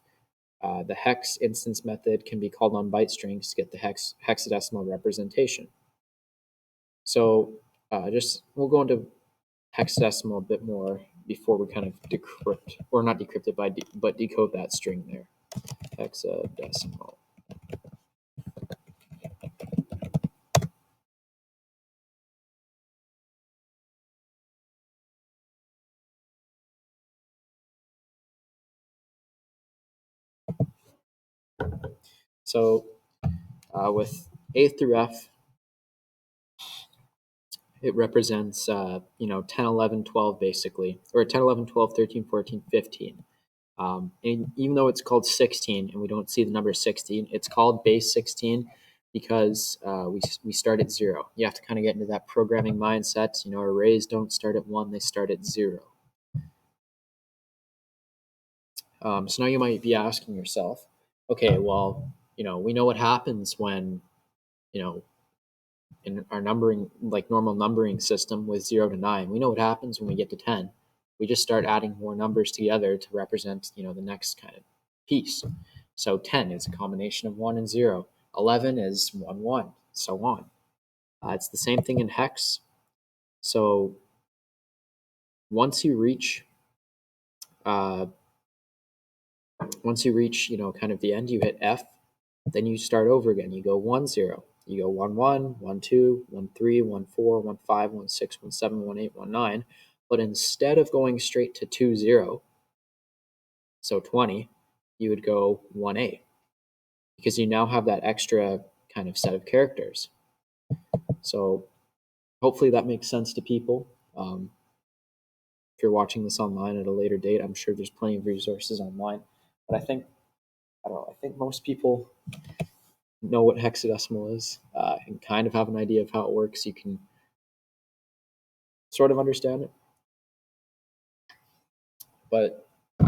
The hex instance method can be called on byte strings to get the hexadecimal representation. So we'll go into hexadecimal a bit more before we kind of decrypt, or not decrypt it, but decode that string there. Hexadecimal. So with A through F, it represents 10, 11, 12 basically, or 10, 11, 12, 13, 14, 15. And even though it's called 16 and we don't see the number 16, it's called base 16 because we start at 0. You have to kind of get into that programming mindset. Arrays don't start at 1, they start at 0. So now you might be asking yourself, okay, well, we know what happens when, in our numbering, like normal numbering system with 0 to 9, we know what happens when we get to 10. We just start adding more numbers together to represent, the next kind of piece. So 10 is a combination of 1 and 0. 11 is 1, 1, so on. It's the same thing in hex. So once you reach, uh, kind of the end, you hit F, then you start over again. You go 1, 0. You go 1, 1, 1, 2, 1, 3, 1, 4, 1, 5, 1, 6, 1, 7, 1, 8, 1, 9. But instead of going straight to 2, 0, so 20, you would go 1A, because you now have that extra kind of set of characters. So hopefully that makes sense to people. If you're watching this online at a later date, I'm sure there's plenty of resources online. But I think most people know what hexadecimal is, and kind of have an idea of how it works. You can sort of understand it. But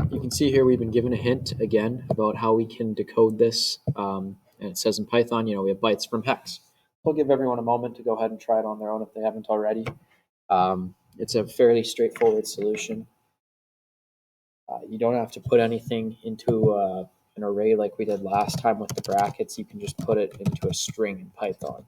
you can see here we've been given a hint again about how we can decode this. And it says in Python, we have bytes from hex. We'll give everyone a moment to go ahead and try it on their own if they haven't already. It's a fairly straightforward solution. You don't have to put anything into an array like we did last time with the brackets. You can just put it into a string in Python.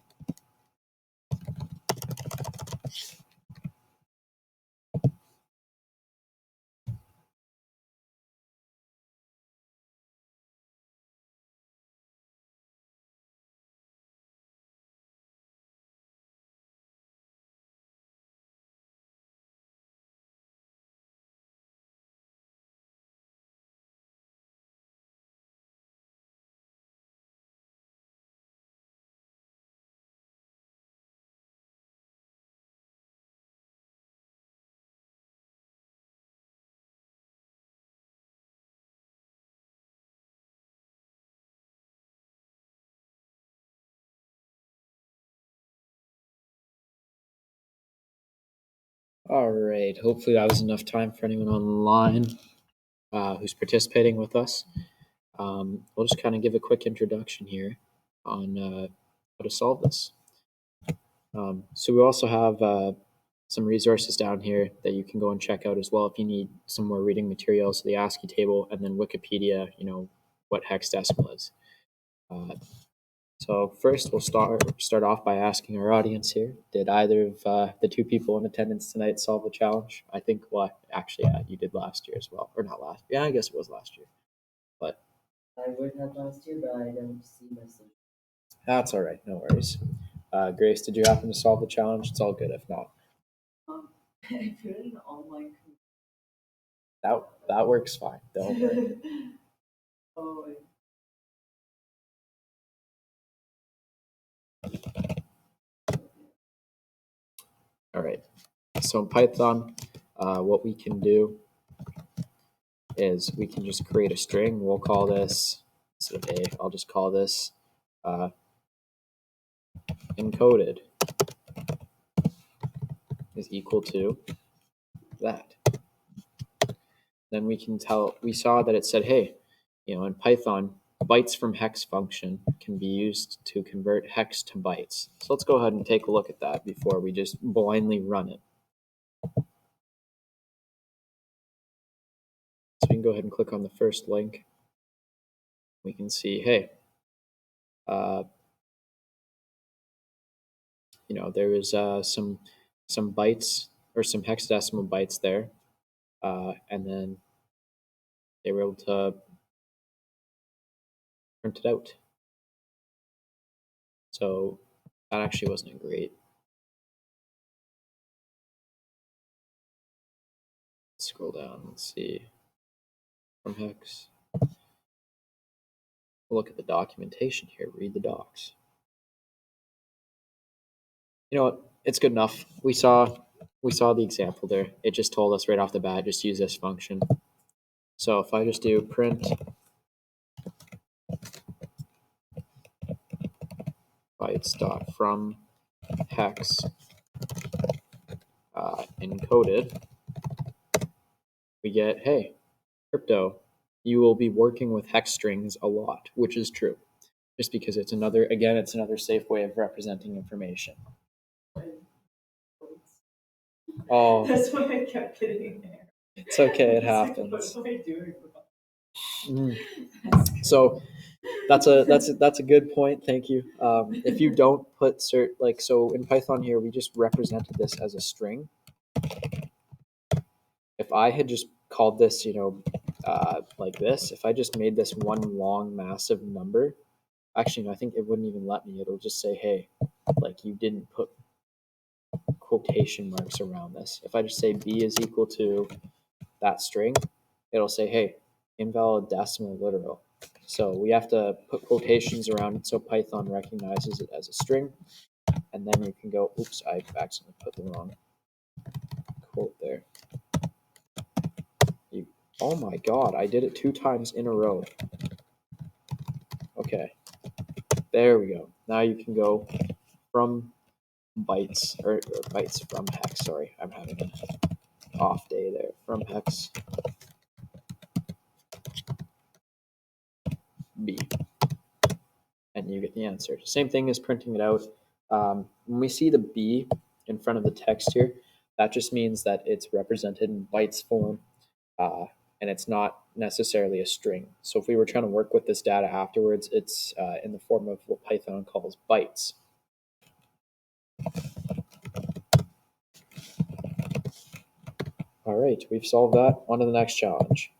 All right, hopefully that was enough time for anyone online who's participating with us. We'll just kind of give a quick introduction here on how to solve this. So we also have some resources down here that you can go and check out as well if you need some more reading materials, the ASCII table, and then Wikipedia, what hexadecimal is. So first we'll start off by asking our audience here, did either of the two people in attendance tonight solve the challenge? I think, actually, you did last year as well. Or not last, I guess it was last year. But I would have last year, but I don't see my solution. that's all right, no worries. Grace, did you happen to solve the challenge? It's all good if not. I put it in all my. That works fine, don't worry. Oh, All right, so in Python, what we can do is we can just create a string. We'll call this, instead of A, I'll just call this encoded is equal to that. Then we saw that it said, hey, in Python, bytes from hex function can be used to convert hex to bytes. So let's go ahead and take a look at that before we just blindly run it. So we can go ahead and click on the first link. We can see, hey, there is some bytes or some hexadecimal bytes there, and then they were able to print it out. So that actually wasn't great. Let's scroll down. Let's see. From hex. Look at the documentation here. Read the docs. You know what? It's good enough. We saw the example there. It just told us right off the bat, just use this function. So if I just do print bytes.from hex encoded, we get, hey, crypto, you will be working with hex strings a lot, which is true, just because it's another safe way of representing information. Oh, That's why I kept getting there. it's okay, it It's like, happens. what am I doing? So that's a good point. Thank you. If you don't put so in Python here, we just represented this as a string. If I had just called this, like this, if I just made this one long massive number, actually, no, I think it wouldn't even let me. It'll just say, hey, like you didn't put quotation marks around this. If I just say b is equal to that string, it'll say, hey, invalid decimal literal. So we have to put quotations around it so Python recognizes it as a string. And then you can go, oops, I accidentally put the wrong quote there. Oh my God, I did it 2 times in a row. Okay, there we go. Now you can go from bytes, or bytes from hex, sorry, I'm having an off day there. From hex B, and you get the answer. Same thing as printing it out. When we see the B in front of the text here, that just means that it's represented in bytes form, and it's not necessarily a string. So if we were trying to work with this data afterwards, it's in the form of what Python calls bytes. All right, we've solved that. On to the next challenge.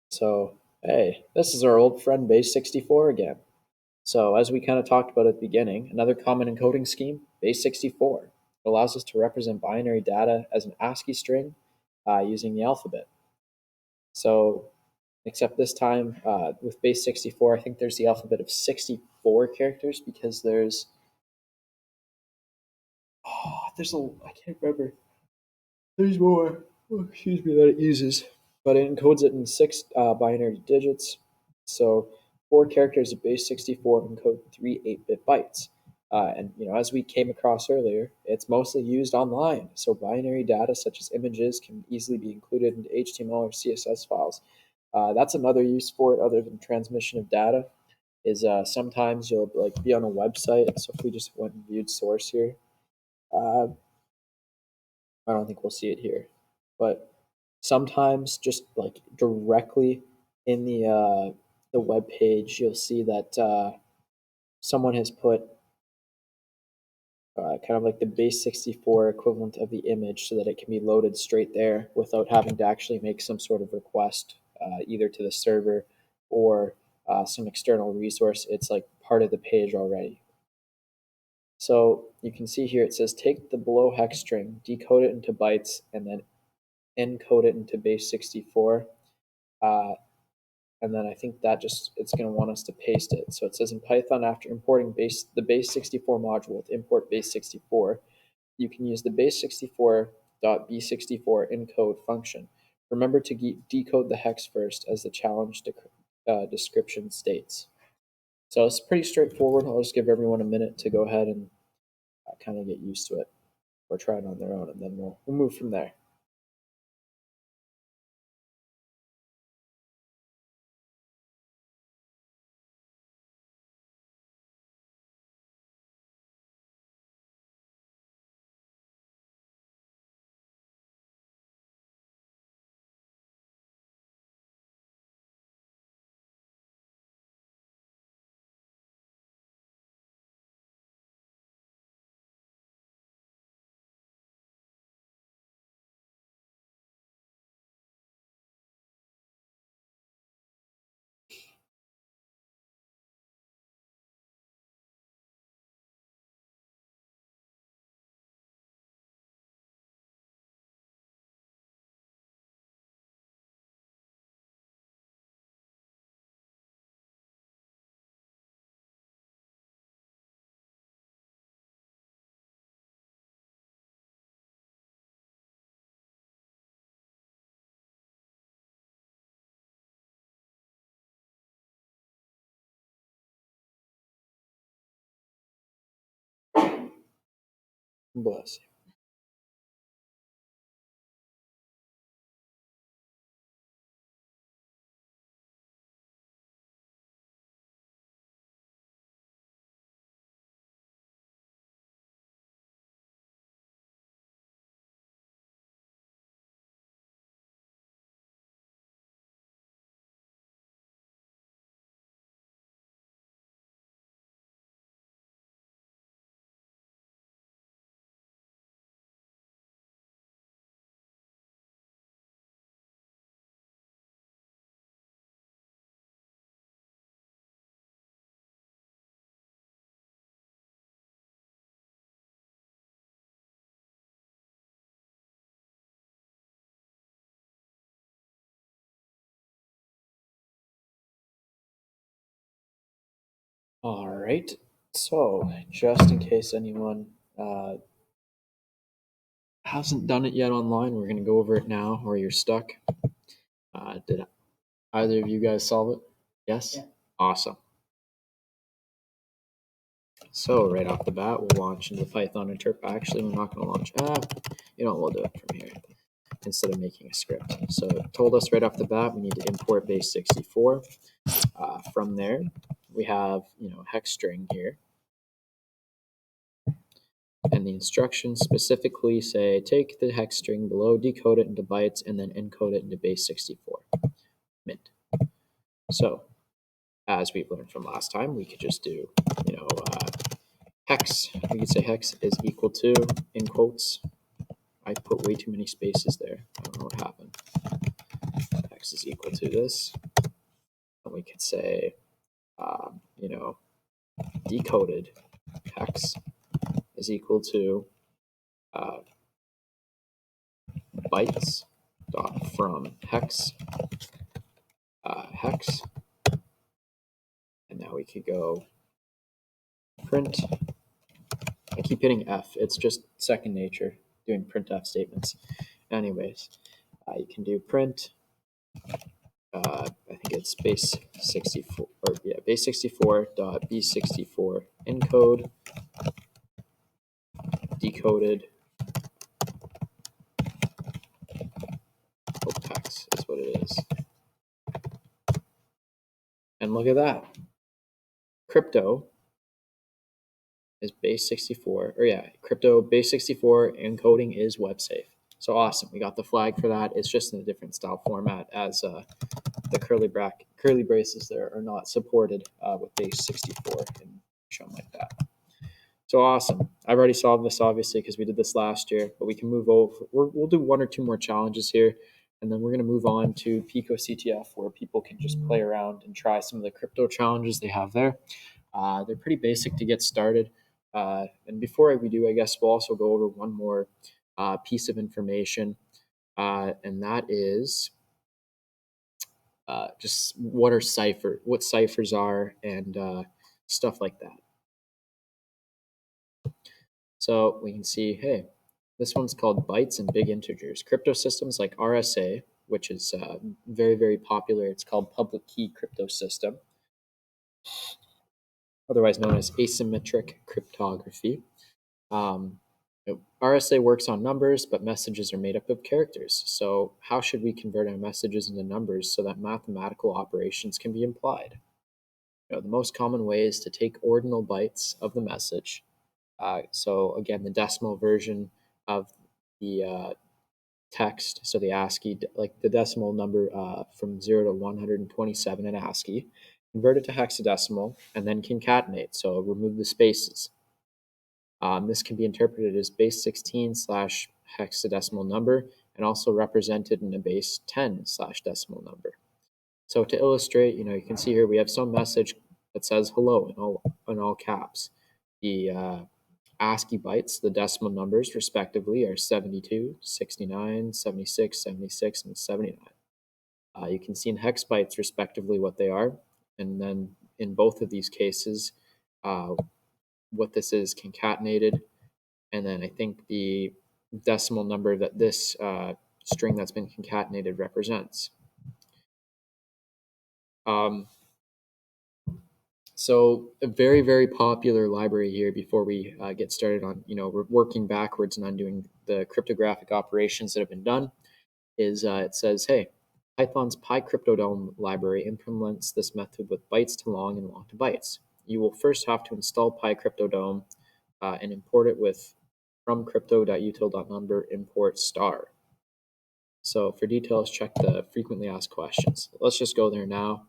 So, hey, this is our old friend base64 again. So as we kind of talked about at the beginning, another common encoding scheme, base64. It allows us to represent binary data as an ASCII string using the alphabet. So, except this time with base64, I think there's the alphabet of 64 characters because there's I can't remember. There's more. Oh, excuse me, that it uses, but it encodes it in 6 binary digits. So 4 characters of base 64 encode 3 8-bit bytes. And as we came across earlier, it's mostly used online. So binary data such as images can easily be included into HTML or CSS files. That's another use for it, other than transmission of data. Is sometimes you'll be on a website. So if we just went and viewed source here, I don't think we'll see it here, but sometimes just directly in the web page, you'll see that someone has put kind of like the base 64 equivalent of the image so that it can be loaded straight there without having to actually make some sort of request either to the server or some external resource. It's like part of the page already. So you can see here it says take the below hex string, decode it into bytes, and then encode it into base 64. And then I think that it's going to want us to paste it. So it says in Python, after importing the base 64 module to import base 64, you can use the base 64.b64 encode function. Remember to decode the hex first, as the challenge description states. So it's pretty straightforward. I'll just give everyone a minute to go ahead and kind of get used to it or try it on their own, and then we'll move from there. Bless you. All right. So, just in case anyone hasn't done it yet online, we're going to go over it now, or you're stuck. Did either of you guys solve it? Yes? Yeah. Awesome. So, right off the bat, we'll launch into Python interp. Actually, we're not going to launch. We'll do it from here instead of making a script. So, it told us right off the bat we need to import base64. From there, we have hex string here. And the instructions specifically say, take the hex string below, decode it into bytes, and then encode it into base64. Mint. So, as we've learned from last time, we could just do, hex. We could say hex is equal to, in quotes. I put way too many spaces there. I don't know what happened. Hex is equal to this. And we could say, decoded hex is equal to bytes dot from hex hex. And now we could go print. I keep hitting F. It's just second nature doing printf statements. Anyways, you can do print. I think it's base64 or base64 dot b64 encode decoded hex is what it is. And look at that. Crypto is base64, crypto base64 encoding is web safe. So awesome. We got the flag for that. It's just in a different style format, as the curly braces there are not supported with base64 and shown like that. So awesome. I've already solved this, obviously, because we did this last year, but we can move over. We'll do one or two more challenges here, and then we're going to move on to Pico CTF, where people can just play around and try some of the crypto challenges they have there. They're pretty basic to get started. And before we do, I guess we'll also go over one more piece of information, and that is just what ciphers are, and stuff like that. So we can see, hey, this one's called bytes and big integers. Crypto systems like RSA, which is very, very popular. It's called public key crypto system, otherwise known as asymmetric cryptography. RSA works on numbers, but messages are made up of characters. So how should we convert our messages into numbers so that mathematical operations can be implied? The most common way is to take ordinal bytes of the message. So again, the decimal version of the text, so the ASCII, like the decimal number from 0 to 127 in ASCII, convert it to hexadecimal, and then concatenate, so remove the spaces. This can be interpreted as base 16 / hexadecimal number, and also represented in a base 10 / decimal number. So to illustrate, you can see here we have some message that says hello in all caps. The ASCII bytes, the decimal numbers respectively, are 72, 69, 76, 76, and 79. You can see in hex bytes respectively what they are, and then in both of these cases, what this is concatenated, and then I think the decimal number that this string that's been concatenated represents. So a very, very popular library here before we get started on, we're working backwards and undoing the cryptographic operations that have been done is it says, hey, Python's PyCryptodome library implements this method with bytes to long and long to bytes. You will first have to install PyCryptodome and import it with from crypto.util.number import star. So for details, check the frequently asked questions. Let's just go there now,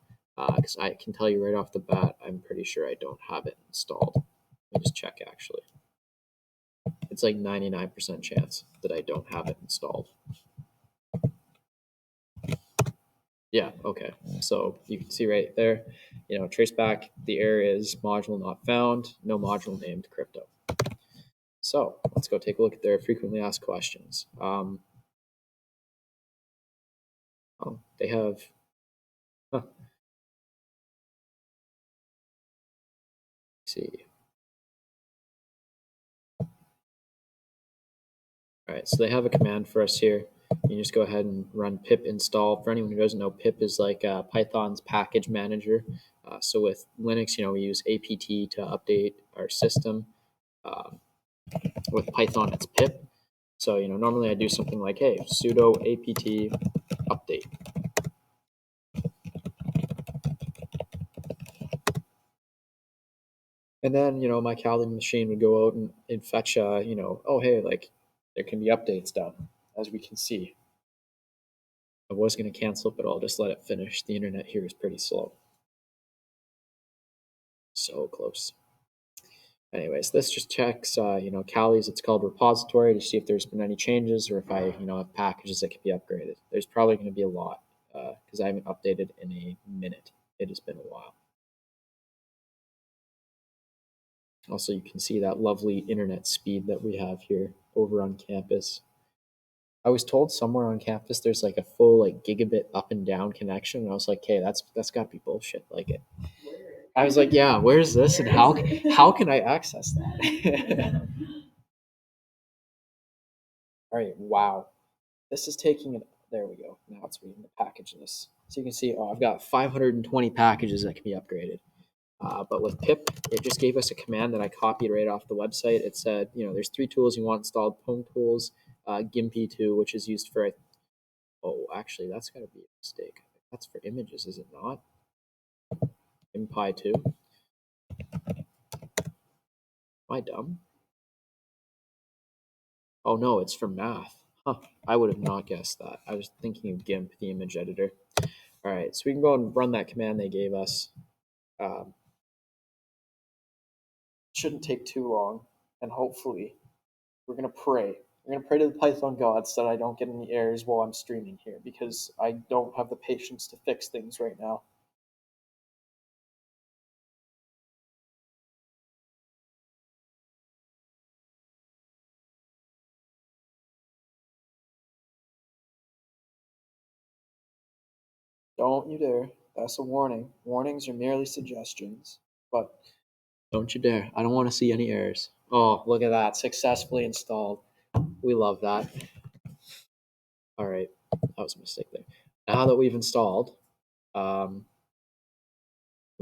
because I can tell you right off the bat, I'm pretty sure I don't have it installed. Let me just check, actually. It's like 99% chance that I don't have it installed. Yeah, okay. So you can see right there, trace back, the error is module not found, no module named crypto. So let's go take a look at their frequently asked questions. They have, All right, so they have a command for us here. You just go ahead and run pip install. For anyone who doesn't know, pip is like Python's package manager. So with Linux, we use apt to update our system. Um, with Python, it's pip. So normally I do something like, hey, sudo apt update. And then, my Kali machine would go out and fetch, oh, hey, like there can be updates done, as we can see. I was going to cancel, but I'll just let it finish. The internet here is pretty slow. So close. Anyways, this just checks, Kali's, it's called repository, to see if there's been any changes or if I, have packages that can be upgraded. There's probably going to be a lot because I haven't updated in a minute. It has been a while. Also, you can see that lovely internet speed that we have here over on campus. I was told somewhere on campus there's like a full gigabit up and down connection, and I was like, "Hey, that's got to be bullshit." I was like, "Yeah, where's this, and how can I access that?" All right, wow, this is taking it. There we go. Now it's reading the package list, so you can see. Oh, I've got 520 packages that can be upgraded. But with pip, it just gave us a command that I copied right off the website. It said, there's 3 tools you want installed: Pwn tools, Gimpy2, which is used for. Oh, actually, that's got to be a mistake. That's for images, is it not? Gimpy2. Am I dumb? Oh no, it's for math. Huh. I would have not guessed that. I was thinking of GIMP, the image editor. All right, so we can go and run that command they gave us. Shouldn't take too long, and hopefully we're going to pray. We're going to pray to the Python gods that I don't get any errors while I'm streaming here, because I don't have the patience to fix things right now. Don't you dare. That's a warning. Warnings are merely suggestions. But don't you dare. I don't want to see any errors. Oh, look at that. Successfully installed. We love that. All right. That was a mistake there. Now that we've installed, we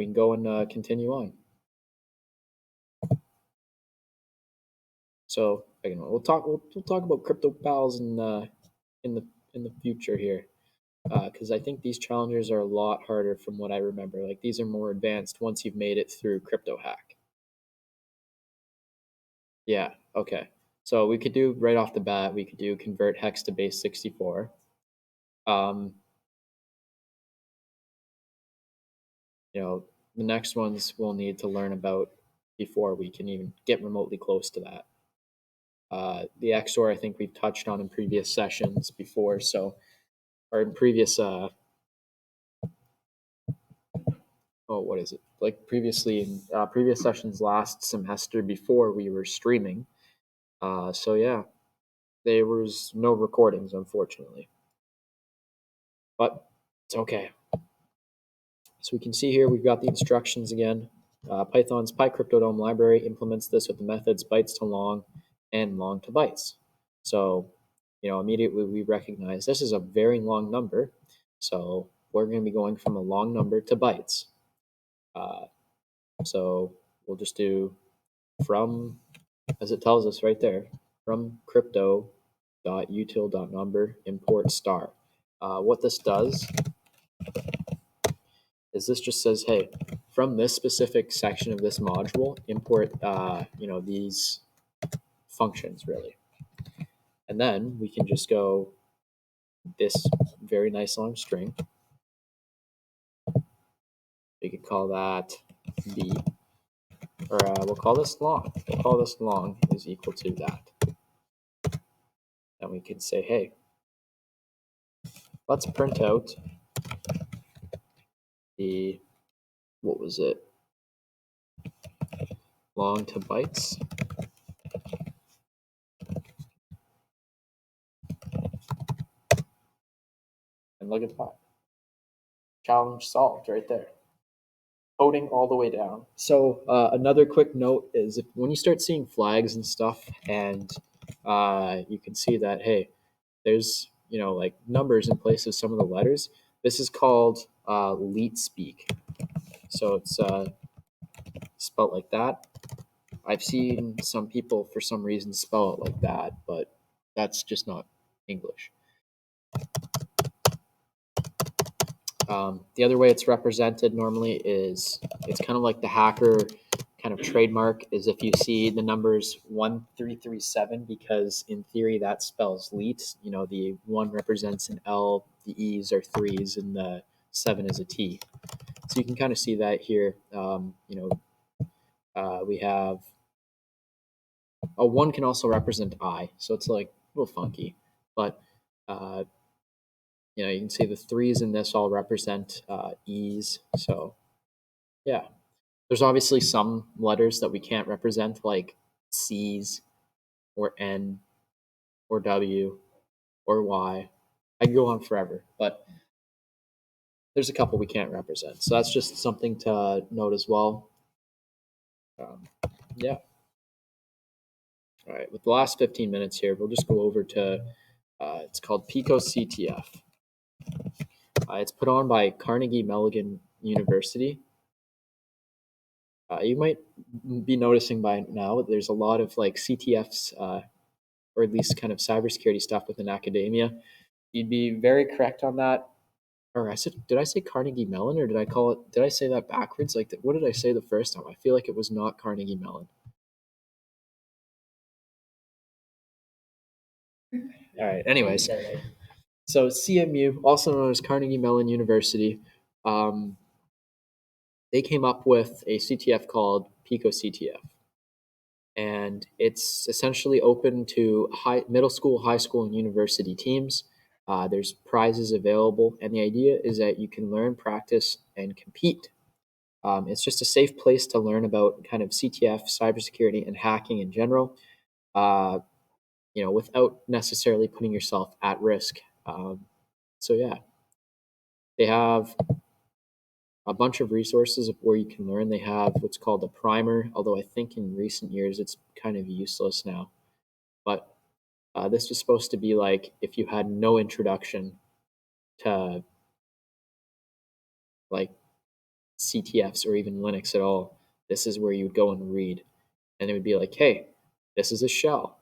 can go and continue on. So again, we'll talk about crypto pals in the future here, because I think these challenges are a lot harder from what I remember. Like, these are more advanced once you've made it through Crypto Hack. Yeah. Okay. So we could do right off the bat. We could do convert hex to base 64. The next ones we'll need to learn about before we can even get remotely close to that. The XOR, I think we've touched on in previous sessions before, or in previous, what is it? Like previously in previous sessions last semester before we were streaming. So yeah, there was no recordings, unfortunately. But it's okay. So we can see here we've got the instructions again. Python's PyCryptodome library implements this with the methods bytes to long and long to bytes. So, immediately we recognize this is a very long number. So we're going to be going from a long number to bytes. So we'll just do from, as it tells us right there, from crypto.util.number import star. What this does is this just says, hey, from this specific section of this module, import, these functions, really. And then we can just go this very nice long string. We could call that B, or we'll call this long. We'll call this long is equal to that. And we can say, hey, let's print out the, what was it? Long to bytes. And look at that. Challenge solved right there. Coding all the way down. So another quick note is when you start seeing flags and stuff, and you can see that, hey, there's, like numbers in place of some of the letters. This is called leet speak. So it's spelled like that. I've seen some people, for some reason, spell it like that, but that's just not English. The other way it's represented normally is it's kind of like the hacker kind of trademark is if you see the numbers 1337, because in theory that spells leet. The 1 represents an L, the E's are 3s, and the 7 is a T. So you can kind of see that here. We have a 1 can also represent I, so it's like a little funky, but uh, you can see the 3s in this all represent E's. So yeah, there's obviously some letters that we can't represent, like C's or N or W or Y. I can go on forever, but there's a couple we can't represent. So that's just something to note as well. Yeah. All right. With the last 15 minutes here, we'll just go over to it's called Pico CTF. It's put on by Carnegie Mellon University. You might be noticing by now that there's a lot of like CTFs, or at least kind of cybersecurity stuff within academia. You'd be very correct on that. Or did I say Carnegie Mellon, or did I say that backwards? Like, what did I say the first time? I feel like it was not Carnegie Mellon. All right. Anyways, so CMU, also known as Carnegie Mellon University, they came up with a CTF called Pico CTF. And it's essentially open to middle school, high school, and university teams. There's prizes available, and the idea is that you can learn, practice, and compete. It's just a safe place to learn about kind of CTF, cybersecurity, and hacking in general, without necessarily putting yourself at risk. So yeah, they have a bunch of resources of where you can learn. They have what's called a primer, although I think in recent years it's kind of useless now. But this was supposed to be like if you had no introduction to like CTFs or even Linux at all, this is where you would go and read. And it would be like, hey, this is a shell.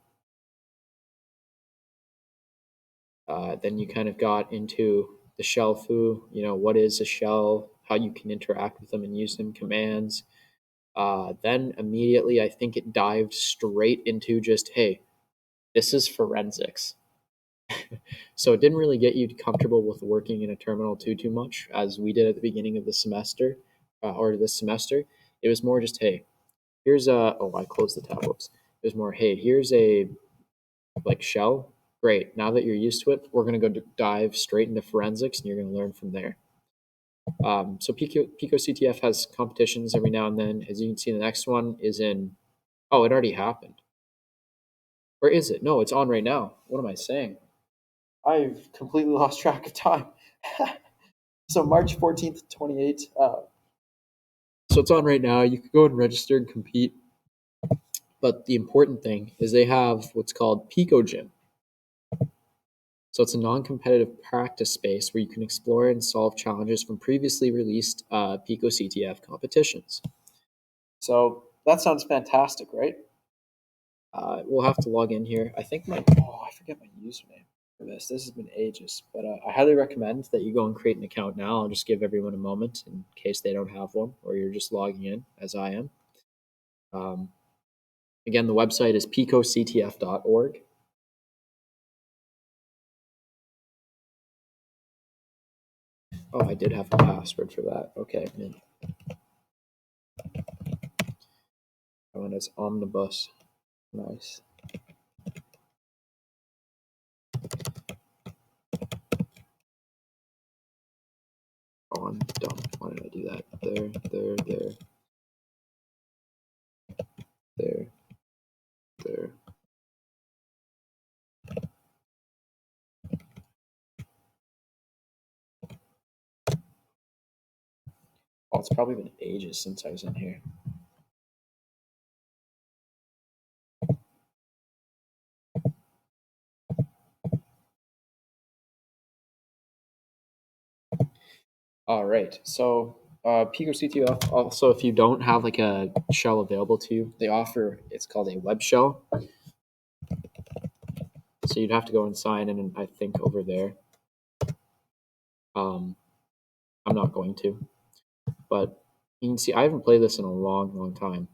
Then you kind of got into the shell foo, what is a shell, how you can interact with them and use them, commands. Then immediately, I think it dived straight into just, hey, this is forensics. So it didn't really get you comfortable with working in a terminal too much, as we did at the beginning of the semester, or this semester. It was more just, hey, here's a, oh, I closed the tab, whoops. It was more, hey, here's a like shell. Great. Now that you're used to it, we're going to go dive straight into forensics, and you're going to learn from there. So Pico CTF has competitions every now and then. As you can see, the next one is in, oh, it already happened. Or is it? No, it's on right now. What am I saying? I've completely lost track of time. So March 14th, 28th. So it's on right now. You can go and register and compete. But the important thing is they have what's called Pico Gym. So it's a non-competitive practice space where you can explore and solve challenges from previously released Pico CTF competitions. So that sounds fantastic, right? We'll have to log in here. I think I forget my username for this. This has been ages, but I highly recommend that you go and create an account now. I'll just give everyone a moment in case they don't have one, or you're just logging in as I am. Again, the website is picoctf.org. Oh, I did have a password for that. Okay. That one is Omnibus. Nice. Oh, I'm dumb. Why did I do that? There. Oh, it's probably been ages since I was in here. All right. So Pico CTF also, if you don't have like a shell available to you, they offer it's called a web shell. So you'd have to go and sign in, I think over there. I'm not going to, but you can see I haven't played this in a long time.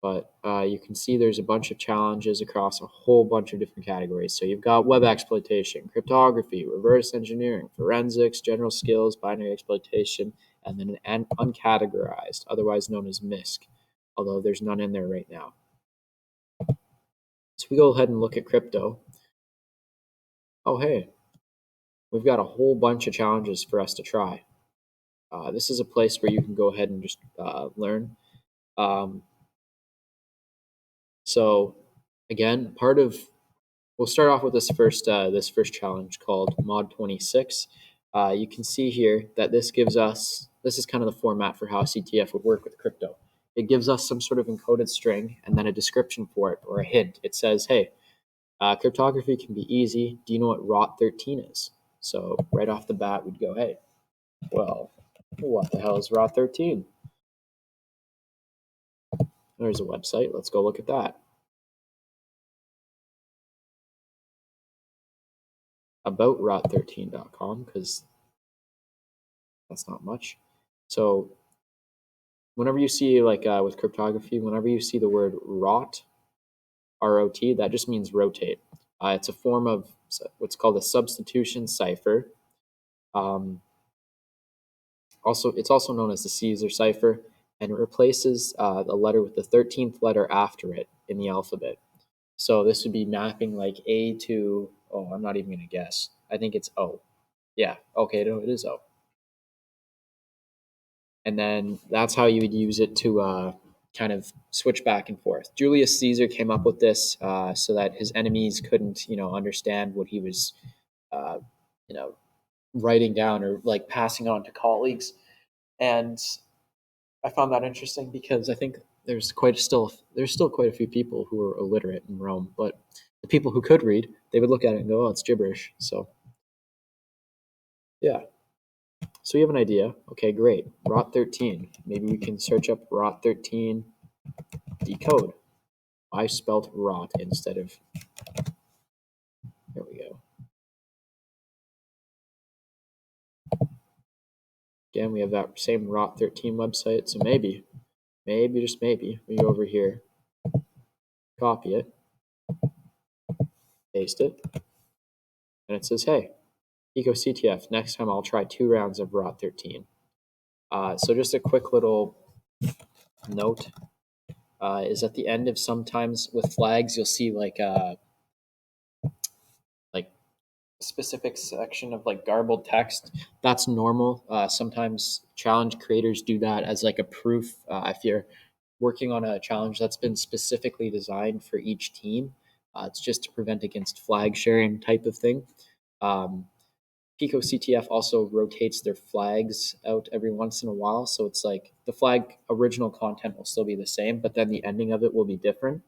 But you can see there's a bunch of challenges across a whole bunch of different categories. So you've got web exploitation, cryptography, reverse engineering, forensics, general skills, binary exploitation, and then an uncategorized, otherwise known as MISC, although there's none in there right now. So we go ahead and look at crypto. Oh, hey, we've got a whole bunch of challenges for us to try. This is a place where you can go ahead and just learn. Um, so again, we'll start off with this first challenge called Mod 26. You can see here that this is kind of the format for how CTF would work with crypto. It gives us some sort of encoded string and then a description for it or a hint. It says, hey, cryptography can be easy. Do you know what ROT13 is? So right off the bat, we'd go, hey, well, what the hell is ROT13? There's a website. Let's go look at that. About rot13.com, because that's not much. So whenever you see with cryptography, whenever you see the word rot, R-O-T, that just means rotate. It's a form of what's called a substitution cipher. It's also known as the Caesar cipher, and it replaces the letter with the 13th letter after it in the alphabet. So this would be mapping like A to, I'm not even going to guess. I think it's O. Yeah, okay, no, it is O. And then that's how you would use it to kind of switch back and forth. Julius Caesar came up with this so that his enemies couldn't, understand what he was, uh, you know, writing down or like passing on to colleagues. And I found that interesting because I think there's still quite a few people who are illiterate in Rome, but the people who could read, they would look at it and go, "Oh, it's gibberish." So, yeah. So we have an idea. Okay, great. ROT13. Maybe we can search up ROT13 decode. I spelled rot instead of. There we go. Again, we have that same ROT13 website. So maybe, just maybe, we go over here, copy it, paste it, and it says, hey, Pico CTF, next time I'll try 2 rounds of ROT13. So just a quick little note is at the end of sometimes with flags, you'll see like a specific section of like garbled text. That's normal. Sometimes challenge creators do that as like a proof. If you're working on a challenge that's been specifically designed for each team, it's just to prevent against flag sharing type of thing. Pico CTF also rotates their flags out every once in a while. So it's like the flag original content will still be the same, but then the ending of it will be different.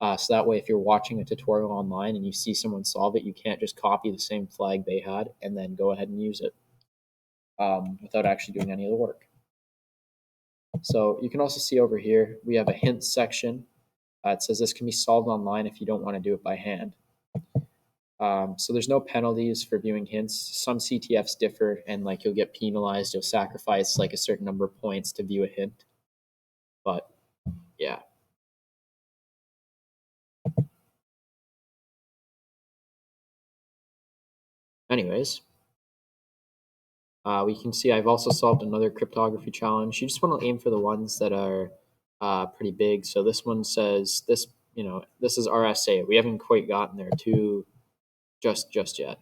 So that way, if you're watching a tutorial online and you see someone solve it, you can't just copy the same flag they had and then go ahead and use it without actually doing any of the work. So you can also see over here, we have a hint section. It says this can be solved online if you don't want to do it by hand. So there's no penalties for viewing hints. Some CTFs differ, and like you'll get penalized. You'll sacrifice like a certain number of points to view a hint. But yeah. Anyways, we can see I've also solved another cryptography challenge. You just want to aim for the ones that are pretty big. So this one says this. This is RSA. We haven't quite gotten there to just yet.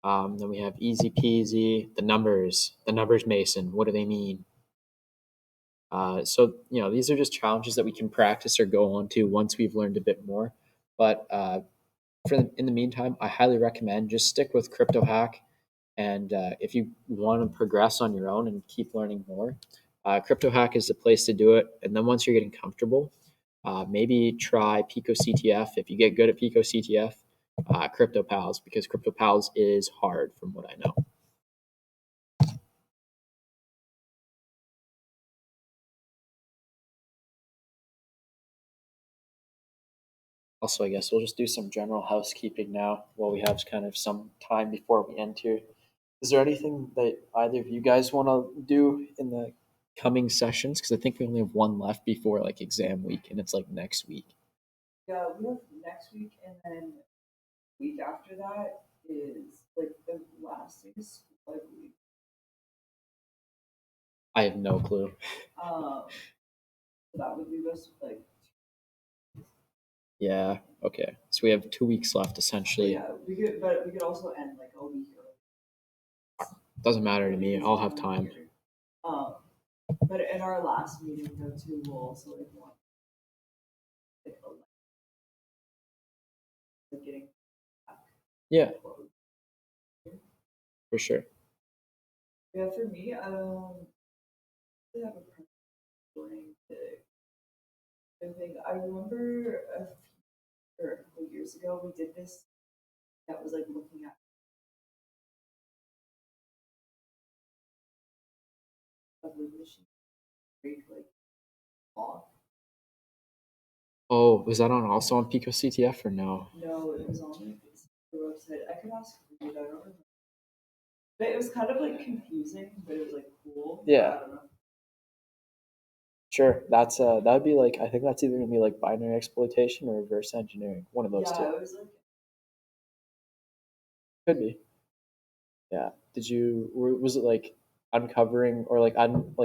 Then we have easy peasy. The numbers Mason. What do they mean? So these are just challenges that we can practice or go on to once we've learned a bit more. But in the meantime, I highly recommend just stick with CryptoHack. And if you want to progress on your own and keep learning more, CryptoHack is the place to do it. And then once you're getting comfortable, maybe try Pico CTF. If you get good at Pico CTF, CryptoPals, because CryptoPals is hard from what I know. Also, I guess we'll just do some general housekeeping now while we have kind of some time before we end here. Is there anything that either of you guys want to do in the coming sessions? Because I think we only have one left before like exam week, and it's like next week. Yeah, we have next week, and then week after that is like the last day of school, I believe. I have no clue. So that would leave us with like, Yeah. Okay. So we have 2 weeks left but essentially. yeah, but we could also end like a week early. Doesn't matter to me. I'll have time. But in our last meeting though too, we'll also like want like getting back Yeah, closed. for sure. Yeah, for me, I have a preference during the thing. I remember a couple years ago we did this that was like looking at evolution rate like law. Oh, was that also on Pico CTF or no? No, it was on like the website. I could ask Reed, I don't remember. But it was kind of like confusing, but it was like cool. Yeah. I don't know. Sure. That's that'd be like, I think that's either gonna be like binary exploitation or reverse engineering. One of those Yeah, two. it was like Could be. Yeah. Was it like uncovering or like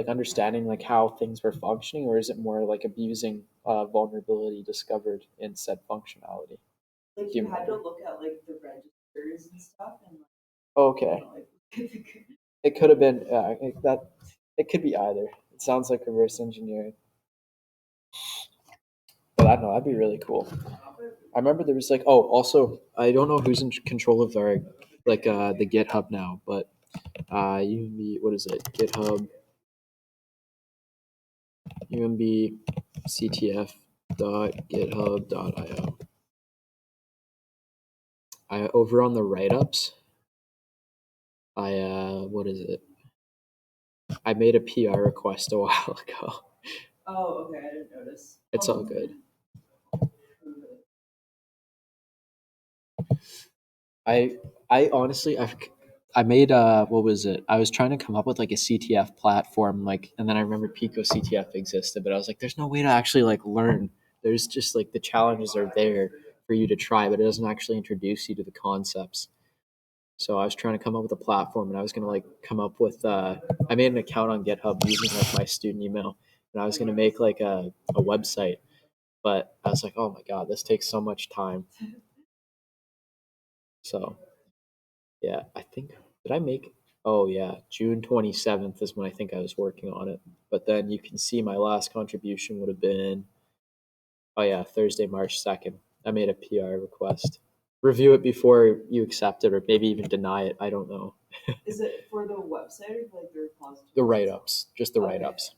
understanding like how things were functioning, or is it more like abusing vulnerability discovered in said functionality? like Do you you had to remember? look at like the registers and stuff and like Oh, you okay. know, like It could have been that. It could be either. It sounds like reverse engineering, but I don't know. That'd be really cool. I remember there was like, oh, also I don't know who's in control of our like the GitHub now, but what is it? GitHub UNBCTF.github.io. I over on the write ups. I what is it? I made a PR request a while ago. oh okay, I didn't notice. It's all good. I honestly I made what was it? I was trying to come up with like a CTF platform, like, and then I remember Pico CTF existed, but I was like, there's no way to actually like learn. There's just like the challenges are there for you to try, but it doesn't actually introduce you to the concepts. So I was trying to come up with a platform, and I was gonna like come up with. I made an account on GitHub using like my student email, and I was gonna make like a website, but I was like, oh my god, this takes so much time. So yeah, I think did I make? Oh yeah, June 27th is when I think I was working on it. But then you can see my last contribution would have been, oh yeah, Thursday, March 2nd. I made a PR request. Review it before you accept it, or maybe even deny it. I don't know. Is it for the website or like the repository? The write ups, just the Okay. write ups.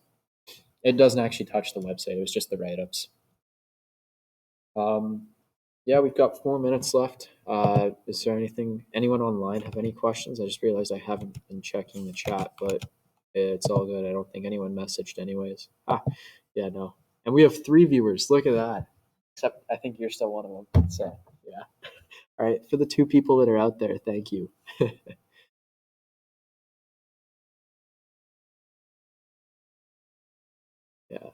It doesn't actually touch the website. It was just the write ups. Yeah, we've got 4 minutes left. Is there anyone online have any questions? I just realized I haven't been checking the chat, but it's all good. I don't think anyone messaged anyways. Yeah, no. And we have 3 viewers. Look at that. Except I think you're still one of them. So, yeah. All right. For the 2 people that are out there, thank you. Yeah.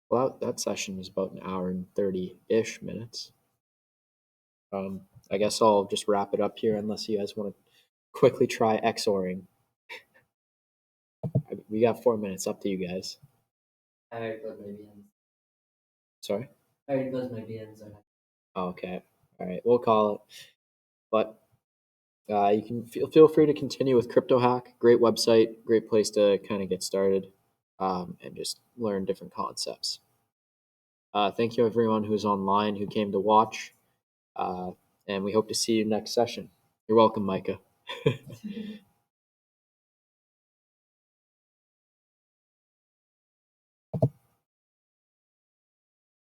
Well, that session was about an hour and 30-ish minutes. I guess I'll just wrap it up here unless you guys want to quickly try XORing. We got 4 minutes. Up to you guys. I already closed my VMs. Sorry? I already closed my VMs. Oh, okay. All right. We'll call it. But you can feel free to continue with CryptoHack. Great website. Great place to kind of get started and just learn different concepts. Thank you, everyone who's online who came to watch. And we hope to see you next session. You're welcome, Micah.